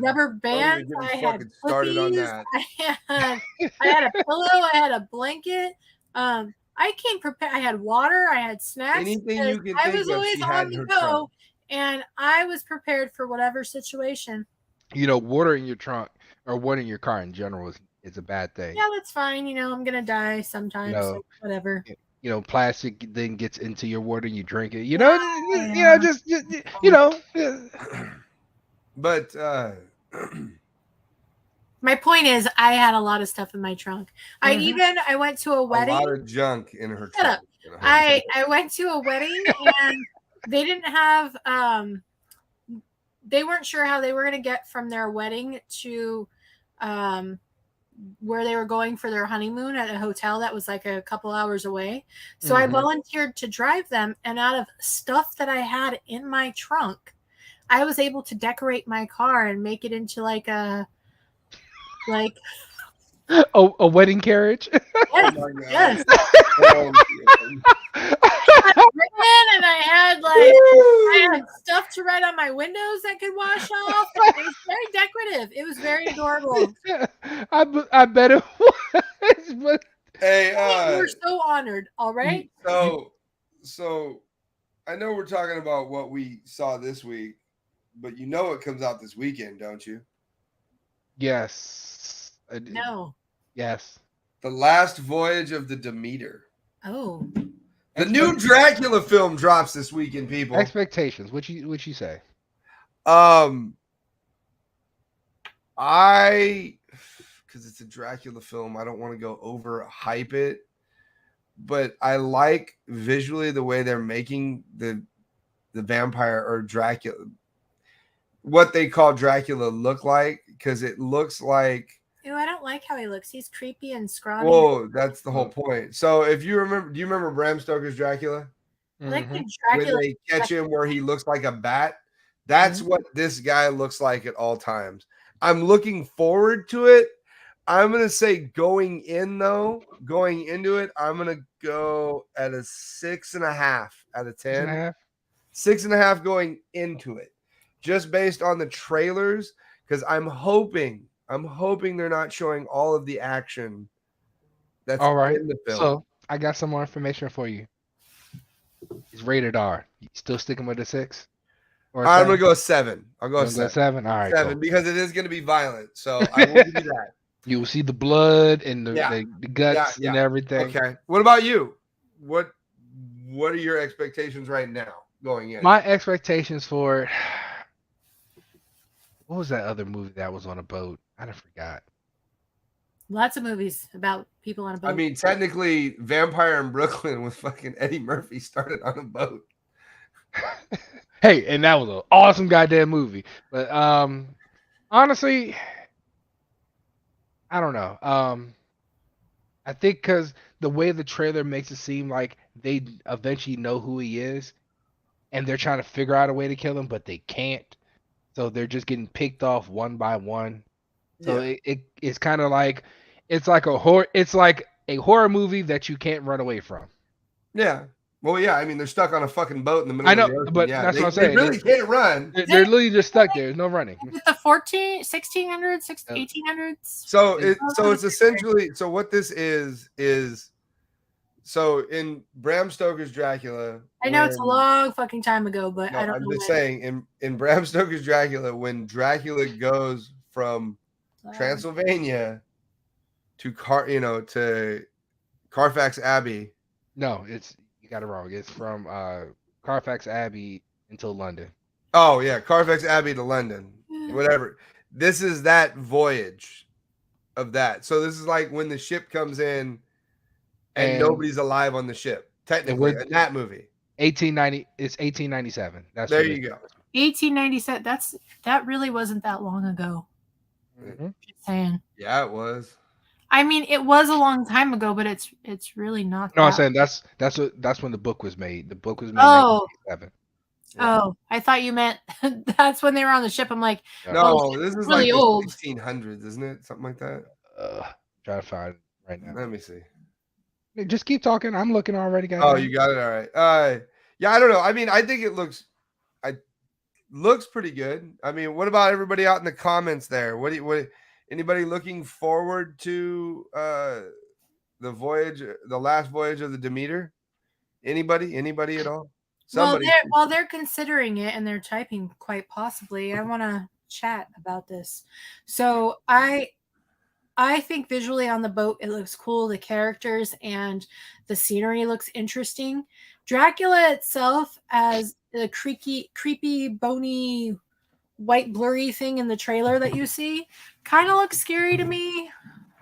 rubber bands. I had flippies. I had a pillow. I had a blanket. I came prepared. I had water. I had snacks. Anything you can I think was of, always on the go, and I was prepared for whatever situation. You know, water in your trunk or water in your car in general is a bad thing. Yeah, that's fine. You know, I'm gonna die sometimes. So whatever. You know, plastic then gets into your water and you drink it. You know, just you know. But my point is, I had a lot of stuff in my trunk. Mm-hmm. I went to a wedding. A lot of junk in her trunk. Shut up. I went to a wedding and they didn't have they weren't sure how they were going to get from their wedding to where they were going for their honeymoon at a hotel that was like a couple hours away. So I volunteered to drive them, and out of stuff that I had in my trunk, I was able to decorate my car and make it into like a wedding carriage. Yes. And I had stuff to write on my windows that could wash off. It was very decorative. It was very adorable. I bet it was. But... Hey, we're so honored. All right. So I know we're talking about what we saw this week, but you know it comes out this weekend, don't you? Yes. No. Yes. The Last Voyage of the Demeter. Oh. The new Dracula film drops this weekend, people. Expectations. What you say? Because it's a Dracula film, I don't want to go over hype it, but I like visually the way they're making the vampire or Dracula, what they call Dracula, look like, because it looks like. Ew, I don't like how he looks. He's creepy and scrawny. Whoa, that's the whole point. So if you remember, do you remember Bram Stoker's Dracula? I like the Dracula. When they catch him where he looks like a bat, that's what this guy looks like at all times. I'm looking forward to it, I'm gonna say going into it, I'm gonna go at a 6.5 out of 10. 6.5. 6.5 going into it, just based on the trailers, because I'm hoping they're not showing all of the action that's All right. in the film. So I got some more information for you. It's rated R. You still sticking with the 6? Or I'm gonna go 7. I'll go You gonna go 7. All right, 7 cool. because it is gonna be violent. So I will give you that. You will see the blood and the, Yeah. the guts Yeah. and everything. Okay. What about you? What are your expectations right now going in? My expectations for what was that other movie that was on a boat? I forgot. Lots of movies about people on a boat. I mean, technically, Vampire in Brooklyn with fucking Eddie Murphy started on a boat. Hey, and that was an awesome goddamn movie. But honestly, I don't know. I think because the way the trailer makes it seem like they eventually know who he is, and they're trying to figure out a way to kill him, but they can't. So they're just getting picked off one by one. So it's kind of like it's like a horror movie that you can't run away from. Yeah. Well, yeah. I mean, they're stuck on a fucking boat in the middle I know, of the ocean. but Yeah, that's they, what I'm saying. They really can't run. They're literally just stuck there. There's no running. Is it the 1600s, 1800s? So it's essentially, so what this is so in Bram Stoker's Dracula. I know it's a long fucking time ago, but I don't know. I'm just saying in Bram Stoker's Dracula, when Dracula goes from Transylvania to Carfax Abbey. No, you got it wrong. It's from Carfax Abbey until London. Oh yeah, Carfax Abbey to London. Whatever. This is that voyage of that. So this is like when the ship comes in and nobody's alive on the ship. Technically, in that movie. 1890. It's 1897. That's there you go. 1897. That really wasn't that long ago. Mm-hmm. Saying. Yeah, it was. I mean, it was a long time ago, but it's really not. No, I'm saying that's when the book was made. The book was made in 1987. Yeah. Oh, I thought you meant that's when they were on the ship. I'm like, no, this is really like old. 1600s, isn't it? Something like that. Try to find it right now. Let me see. Just keep talking. I'm looking already, guys. Oh, you got it. All right. Yeah, I don't know. I mean, I think it looks pretty good. I mean, what about everybody out in the comments there? What anybody looking forward to the last voyage of the Demeter? Anybody at all? Somebody. Well, while they're considering it and they're typing, quite possibly, I want to chat about this. So I think visually on the boat it looks cool. The characters and the scenery looks interesting. Dracula itself as the creepy, bony, white, blurry thing in the trailer that you see kind of looks scary to me.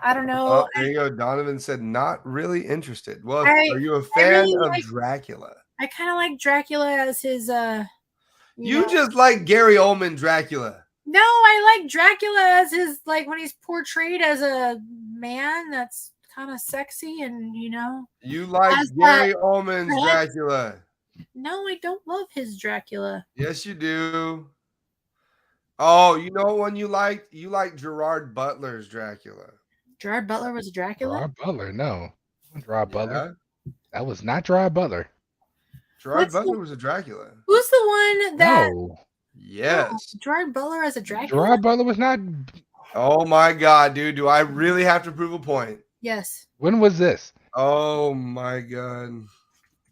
I don't know. Oh, there you go. Donovan said not really interested. Well, are you a fan of Dracula? I kind of like Dracula as his You just like Gary Oldman Dracula. No, I like Dracula as his, like, when he's portrayed as a man that's kind of sexy and, You like Gary Oldman's Dracula. No, I don't love his Dracula. Yes, you do. Oh, you know one you liked? You like Gerard Butler's Dracula. Gerard Butler was a Dracula? Gerard Butler, no. Gerard Butler. That was not Gerard Butler. Gerard Butler was a Dracula. Who's the one that... No. Yes. No, Gerard Butler as a Dracula? Gerard Butler was not... Oh my God, dude. Do I really have to prove a point? Yes. When was this? Oh my God.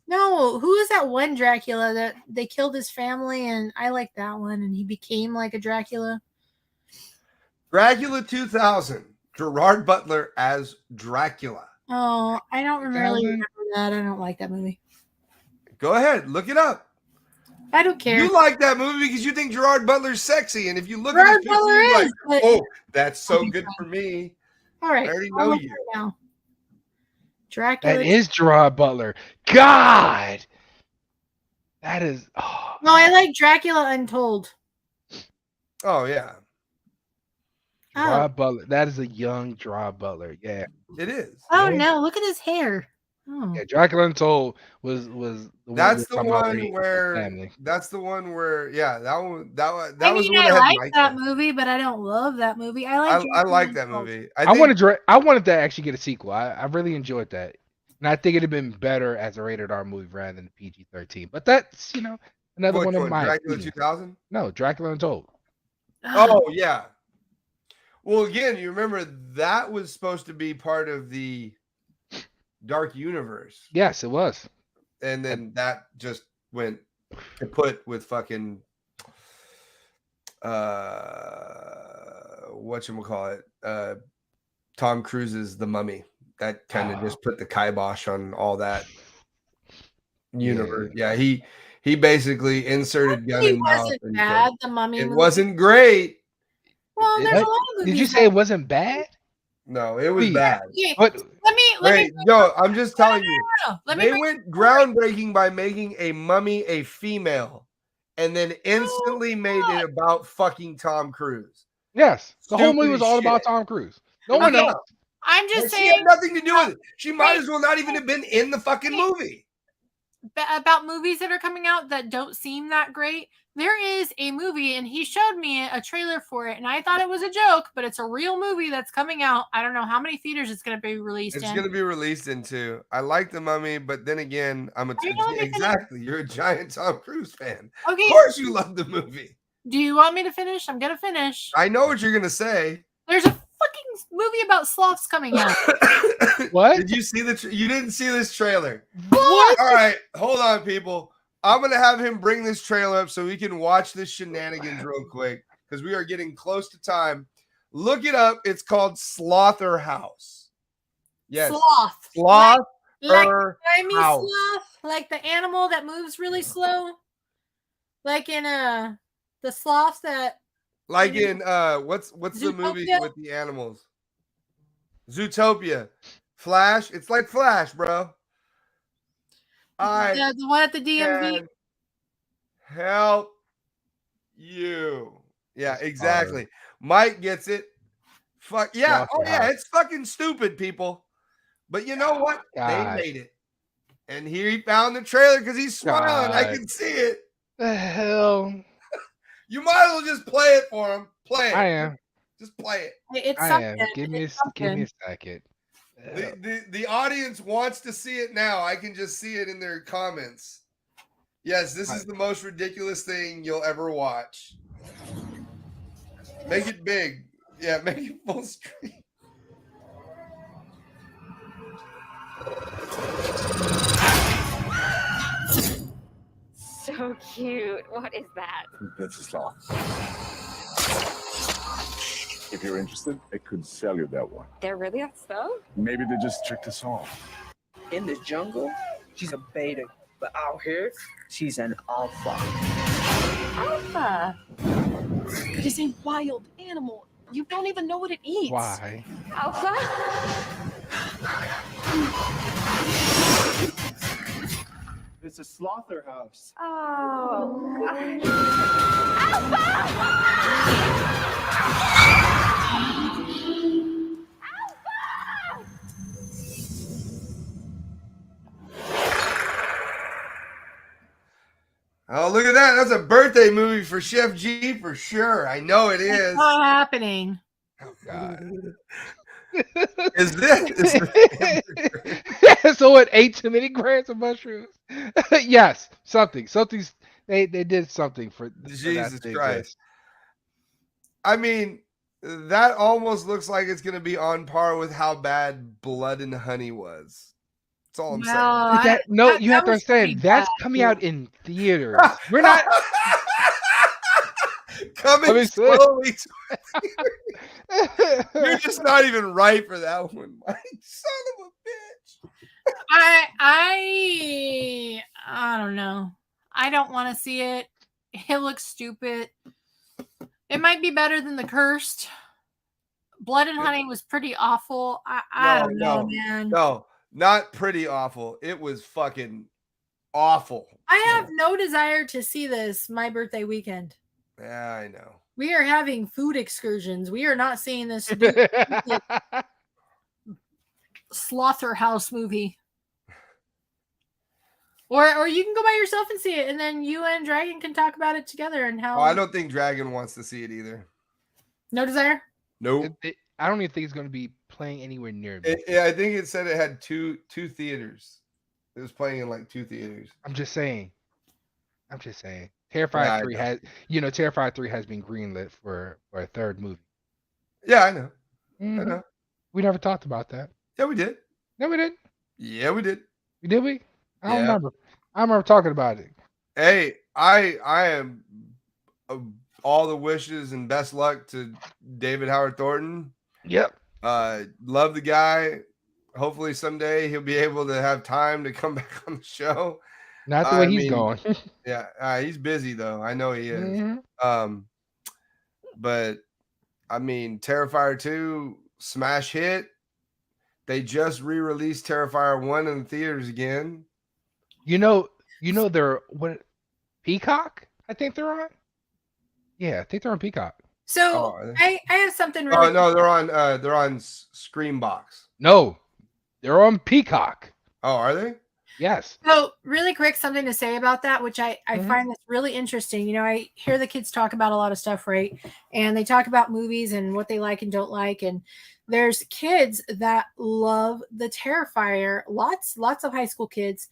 No, who is that one Dracula that they killed his family and I like that one and he became like a Dracula? Dracula 2000. Gerard Butler as Dracula. Oh, I don't really remember that. I don't like that movie. Go ahead, look it up. I don't care. You like that movie because you think Gerard Butler's sexy, and if you look Gerard at his Butler picture, you're is, like, oh, that's so good for me. All right, I already know you. Now. Dracula. That is Gerard Butler. God, that is. Oh. No, I like Dracula Untold. Oh yeah. Gerard Butler. That is a young Gerard Butler. Yeah. It is. Oh no! Look at his hair. Oh. Yeah, Dracula Untold was the one we That's were the talking about one with where. family. That's the one where. Yeah, that was I the mean, one I that had like Mike. that in it. movie, but I don't love that movie. I like. I like Dracula that Untold. movie. I wanted to actually get a sequel. I really enjoyed that, and I think it'd have been better as a rated R movie rather than PG-13. But that's another Which one of one? my Dracula opinions. 2000. No, Dracula Untold. Oh yeah. Well, again, you remember that was supposed to be part of the Dark Universe, Yes, it was. and then that just went kaput with fucking whatchamacallit, Tom Cruise's The Mummy. That kind of just put the kibosh on all that universe. Yeah, he basically inserted gun It in mouth. wasn't And bad. The Mummy. it movie. wasn't great. Well, there's a lot of movies. Did you say it wasn't bad? No, it was Wait. bad. Okay, What? let me. Wait, no, I'm just telling you. Let me They bring- went groundbreaking by making a mummy a female and then instantly made it about fucking Tom Cruise. Yes, the whole Stupid movie was all shit. about Tom Cruise. No one Okay. else. I'm But just she saying had nothing to do with it. She might Wait. as well not even have been in the fucking movie. About movies that are coming out that don't seem that great. There is a movie, and he showed me a trailer for it, and I thought it was a joke, but it's a real movie that's coming out. I don't know how many theaters it's going to be released It's in. going to be released into. I like the Mummy, but then again, Exactly. You're a giant Tom Cruise fan. Okay. Of course, you love the movie. Do you want me to finish? I'm going to finish. I know what you're going to say. There's a fucking movie about sloths coming out. What? Did you see you didn't see this trailer? What? All right, hold on, people. I'm gonna have him bring this trailer up so we can watch this shenanigans real quick because we are getting close to time. Look it up. It's called Slaughterhouse. Yes, Sloth. Like House. sloth, like the animal that moves really slow. Like in the sloths that Like in what's the movie Zootopia? with the animals? Zootopia. Flash. It's like Flash, bro. I the one at the DMV. can help you. Yeah, exactly. Mike gets it. Fuck yeah. Oh yeah, it's fucking stupid, people. But you know what? God. They made it. And here he found the trailer because he's smiling. I God. can see it. The hell? You might as well just play it for him. Play it. I am. Just play it. It's I something. am. Give me a second. The audience wants to see it now. I can just see it in their comments. Yes, this is the most ridiculous thing you'll ever watch. Make it big. Yeah, make it full screen. So cute. What is that? That's a sloth. If you're interested, I could sell you that one. They're really that slow? Maybe they just tricked us all. In the jungle, she's a beta, but out here, she's an alpha. Alpha. It is a wild animal. You don't even know what it eats. Why? Alpha? It's a slaughterhouse. Oh, God. Oh, look at that. That's a birthday movie for Chef G for sure. I know it is. It's not happening. Oh God. Is this? So it ate too many grams of mushrooms. Yes, something's they did something for Jesus that to Christ. exist. I mean, that almost looks like it's going to be on par with how bad Blood and Honey was. That's all I'm saying. No, you have to was pretty understand that's bad, coming too. out in theaters. We're not. Coming slowly. You're just not even right for that one, Mike. Son of a bitch. I don't know. I don't want to see it. It looks stupid. It might be better than The Cursed. Blood and Honey was pretty awful. I don't know, man. No, not pretty awful. It was fucking awful. I have no desire to see this my birthday weekend. Yeah, I know. We are having food excursions. We are not seeing this slaughterhouse movie. Or you can go by yourself and see it, and then you and Dragon can talk about it together and how. Oh, I don't think Dragon wants to see it either. No desire. Nope. I don't even think it's going to be playing anywhere near me. I think it said it had two theaters. It was playing in like 2 theaters. I'm just saying. Terrifier 3 has, Terrifier 3 has been greenlit for a third movie. Yeah, I know. Mhm. I know. We never talked about that. Yeah, we did. No, we didn't. Yeah, we did. Did we? I don't Yeah. remember. I remember talking about it. Hey, I am all the wishes and best luck to David Howard Thornton. Yep. Love the guy. Hopefully someday he'll be able to have time to come back on the show. Not the way I he's mean, going. Yeah, he's busy though. I know he is. Mhm. But I mean, Terrifier 2 smash hit. They just re-released Terrifier 1 in the theaters again. They're what Peacock? I think they're on. Yeah, I think they're on Peacock. So are I have something really. Oh no, they're on Screambox. No, they're on Peacock. Oh, are they? Yes. So really quick, something to say about that, which I Mhm. find that's really interesting. You know, I hear the kids talk about a lot of stuff, right? And they talk about movies and what they like and don't like. And there's kids that love the Terrifier, lots of high school kids,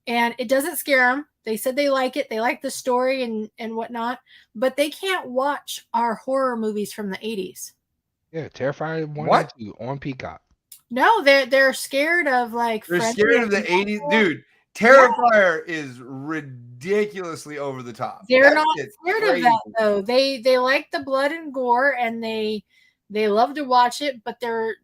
and it doesn't scare them. They said they like it, they like the story and whatnot, but they can't watch our horror movies from the 80s. Yeah, Terrifier 1 What? and 2 on Peacock. No, they're scared of like They're Freddy scared of the and 80s. Michael. Dude, Terrifier is ridiculously over the top. They're That not shit's scared crazy. of that though. They like the blood and gore and they love to watch it, but they're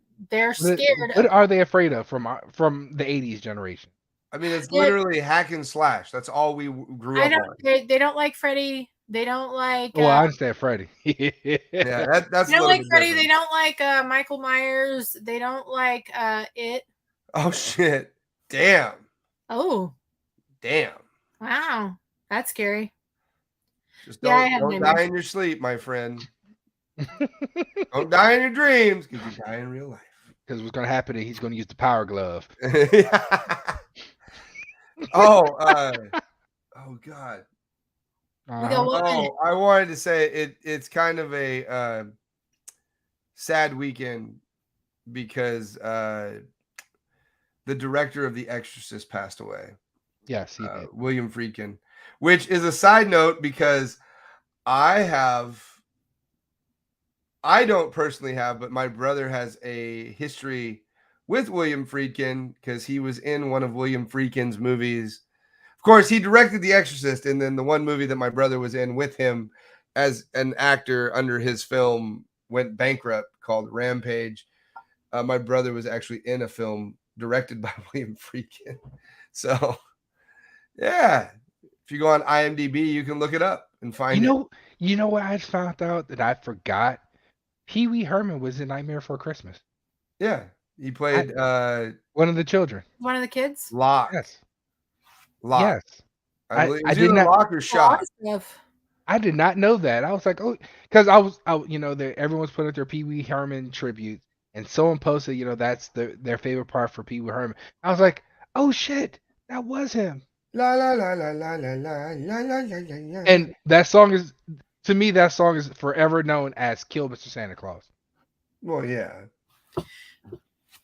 scared. What are they afraid of from the 80s generation? I mean, it's Yeah. literally hack and slash. That's all we grew I up don't. on. They don't like Freddy. They don't like. Well, I understand Freddy. Yeah, that's they a don't little like bit Freddy. different. They don't like Michael Myers. They don't like it. Oh shit! Damn! Oh Damn! wow, that's scary. Just Yeah, I don't, have don't nightmares. die in your sleep, my friend. Don't die in your dreams because you die in real life. Because what's going to happen is he's going to use the power glove. Oh God. We got one minute. Oh, I wanted to say it's kind of a sad weekend because the director of The Exorcist passed away. Yes, he did. William Friedkin, which is a side note because I don't personally have, but my brother has a history with William Friedkin because he was in one of William Friedkin's movies. Of course, he directed The Exorcist, and then the one movie that my brother was in with him as an actor under his film went bankrupt called Rampage. My brother was actually in a film directed by William Friedkin. So, yeah, if you go on IMDb, you can look it up and find it. You know what I found out that I forgot? Pee Wee Herman was in Nightmare Before Christmas. Yeah, he played One of the children. One of the kids. Locke. Yes. Locke. Yes. I believe it I was did either not- Locke or A lot Shot. of stuff. I did not know that. I was like, oh, because everyone's putting up their Pee Wee Herman tribute, and someone posted, that's their favorite part for Pee Wee Herman. I was like, oh shit, that was him. La la la la la la la la la la la. And that song is, to me, that song is forever known as "Kill Mr. Santa Claus." Well, yeah.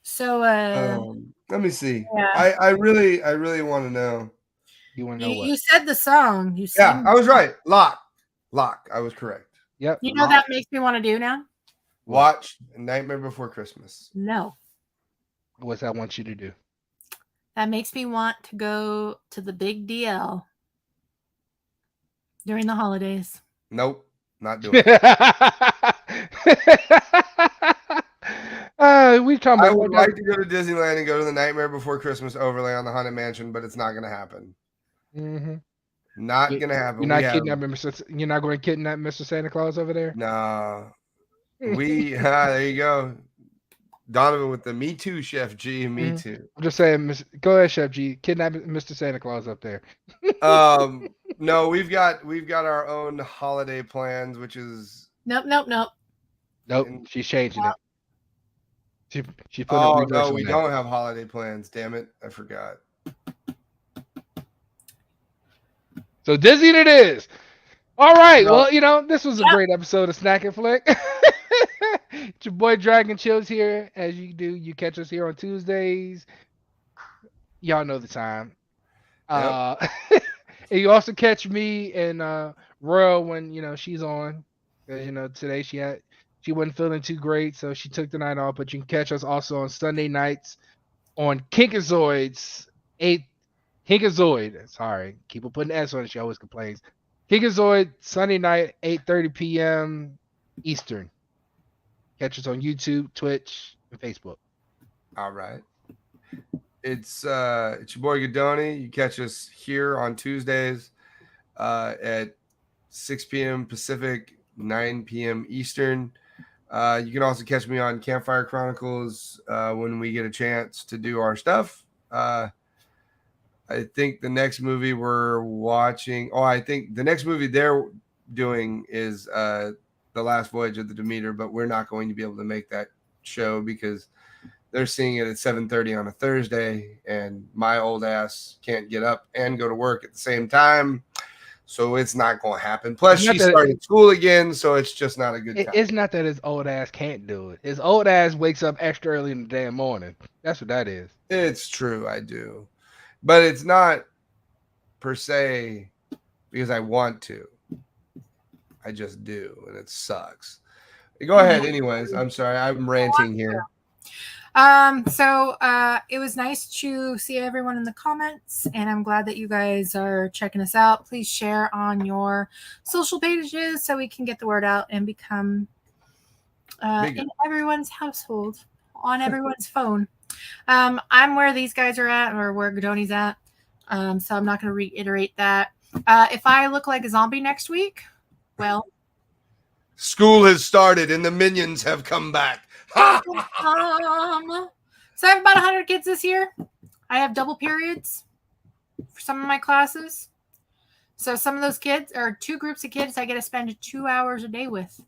So Let me see. Yeah. I really want to know. You want to know what? you said the song. You Yeah, sang. I was right. Locke. I was correct. Yep. You know what that makes me want to do now? Watch Nightmare Before Christmas. No. What's that want you to do? That makes me want to go to the big DL during the holidays. Nope, not doing it. We talking I about would like to go to Disneyland and go to the Nightmare Before Christmas overlay on the Haunted Mansion, but it's not going to happen. Mhm. Not You- going to happen. You're not We have- kidnapping You're not going to kidnap Mr. Santa Claus over there. Nah. There you go. Donovan with the Me Too, Chef G. Me Mhm. too. I'm just saying, go ahead, Chef G. Kidnap Mr. Santa Claus up there. No, we've got our own holiday plans, which is Nope. Nope, And- she's changing it. She's putting a oh reverse no, on we that. don't have holiday plans. Damn it, I forgot. So Disney it is. All right. No. Well, you know, this was a great episode of Snack and Flick. It's your boy Dragon Chills here. As you do, you catch us here on Tuesdays. Y'all know the time. And you also catch me and Royal when she's on. Today she wasn't feeling too great, so she took the night off. But you can catch us also on Sunday nights on Kinkazoid's Kinkazoid. Sorry, keep on putting S on it. She always complains. Kinkazoid Sunday night 8:30 p.m. Eastern. Catch us on YouTube, Twitch, and Facebook. All right. It's your boy Gadoni. You catch us here on Tuesdays at 6 p.m. Pacific, 9 p.m. Eastern. You can also catch me on Campfire Chronicles when we get a chance to do our stuff. I think the next movie we're watching. I think the next movie they're doing is The Last Voyage of the Demeter, but we're not going to be able to make that show because they're seeing it at 7:30 on a Thursday, and my old ass can't get up and go to work at the same time. So it's not going to happen. Plus, she started school again, so it's just not a good time. It's not that his old ass can't do it. His old ass wakes up extra early in the damn morning. That's what that is. It's true, I do. But it's not per se because I want to. I just do, and it sucks. Go ahead anyways. I'm sorry. I'm ranting here. So it was nice to see everyone in the comments, and I'm glad that you guys are checking us out. Please share on your social pages so we can get the word out and become in everyone's household, on everyone's phone. I'm where these guys are at, or where Gadoni's at. So I'm not going to reiterate that. If I look like a zombie next week, well, school has started and the minions have come back. So I have about 100 kids this year. I have double periods for some of my classes. So some of those kids are 2 groups of kids I get to spend 2 hours a day with.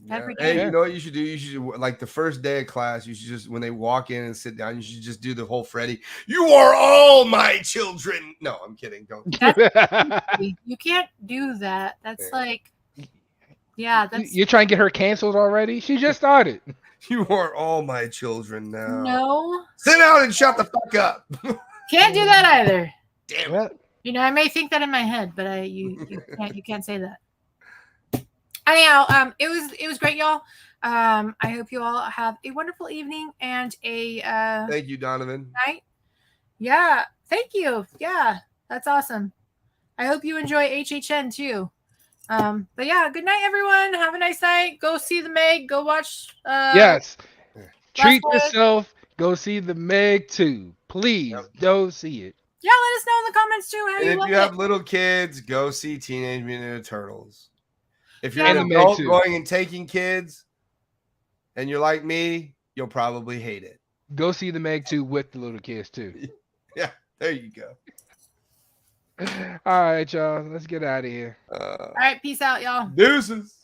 Every day. Hey, you know what you should do? You should, like, the first day of class, you should just, when they walk in and sit down, you should just do the whole Freddy. You are all my children. No, I'm kidding. Don't. You can't do that. That's like, yeah. That's You're trying to get her canceled already? She just started. You are all my children now. No. Sit down and shut the fuck up. Can't do that either. Damn it. I may think that in my head, but you can't say that. Anyhow, it was great, y'all. I hope you all have a wonderful evening and a thank you, Donovan. Night. Yeah, thank you. Yeah, that's awesome. I hope you enjoy HHN too. But yeah, good night, everyone. Have a nice night. Go see the Meg. Go watch. Yes. Treat yourself. Go see the Meg 2. Please go see it. Yeah, let us know in the comments too how And you if love you it. have little kids, go see Teenage Mutant Ninja Turtles. If you're And an the Meg adult 2. going and taking kids, and you're like me, you'll probably hate it. Go see the Meg 2 with the little kids too. Yeah, there you go. All right, y'all. Let's get out of here. All right, peace out, y'all. Deuces.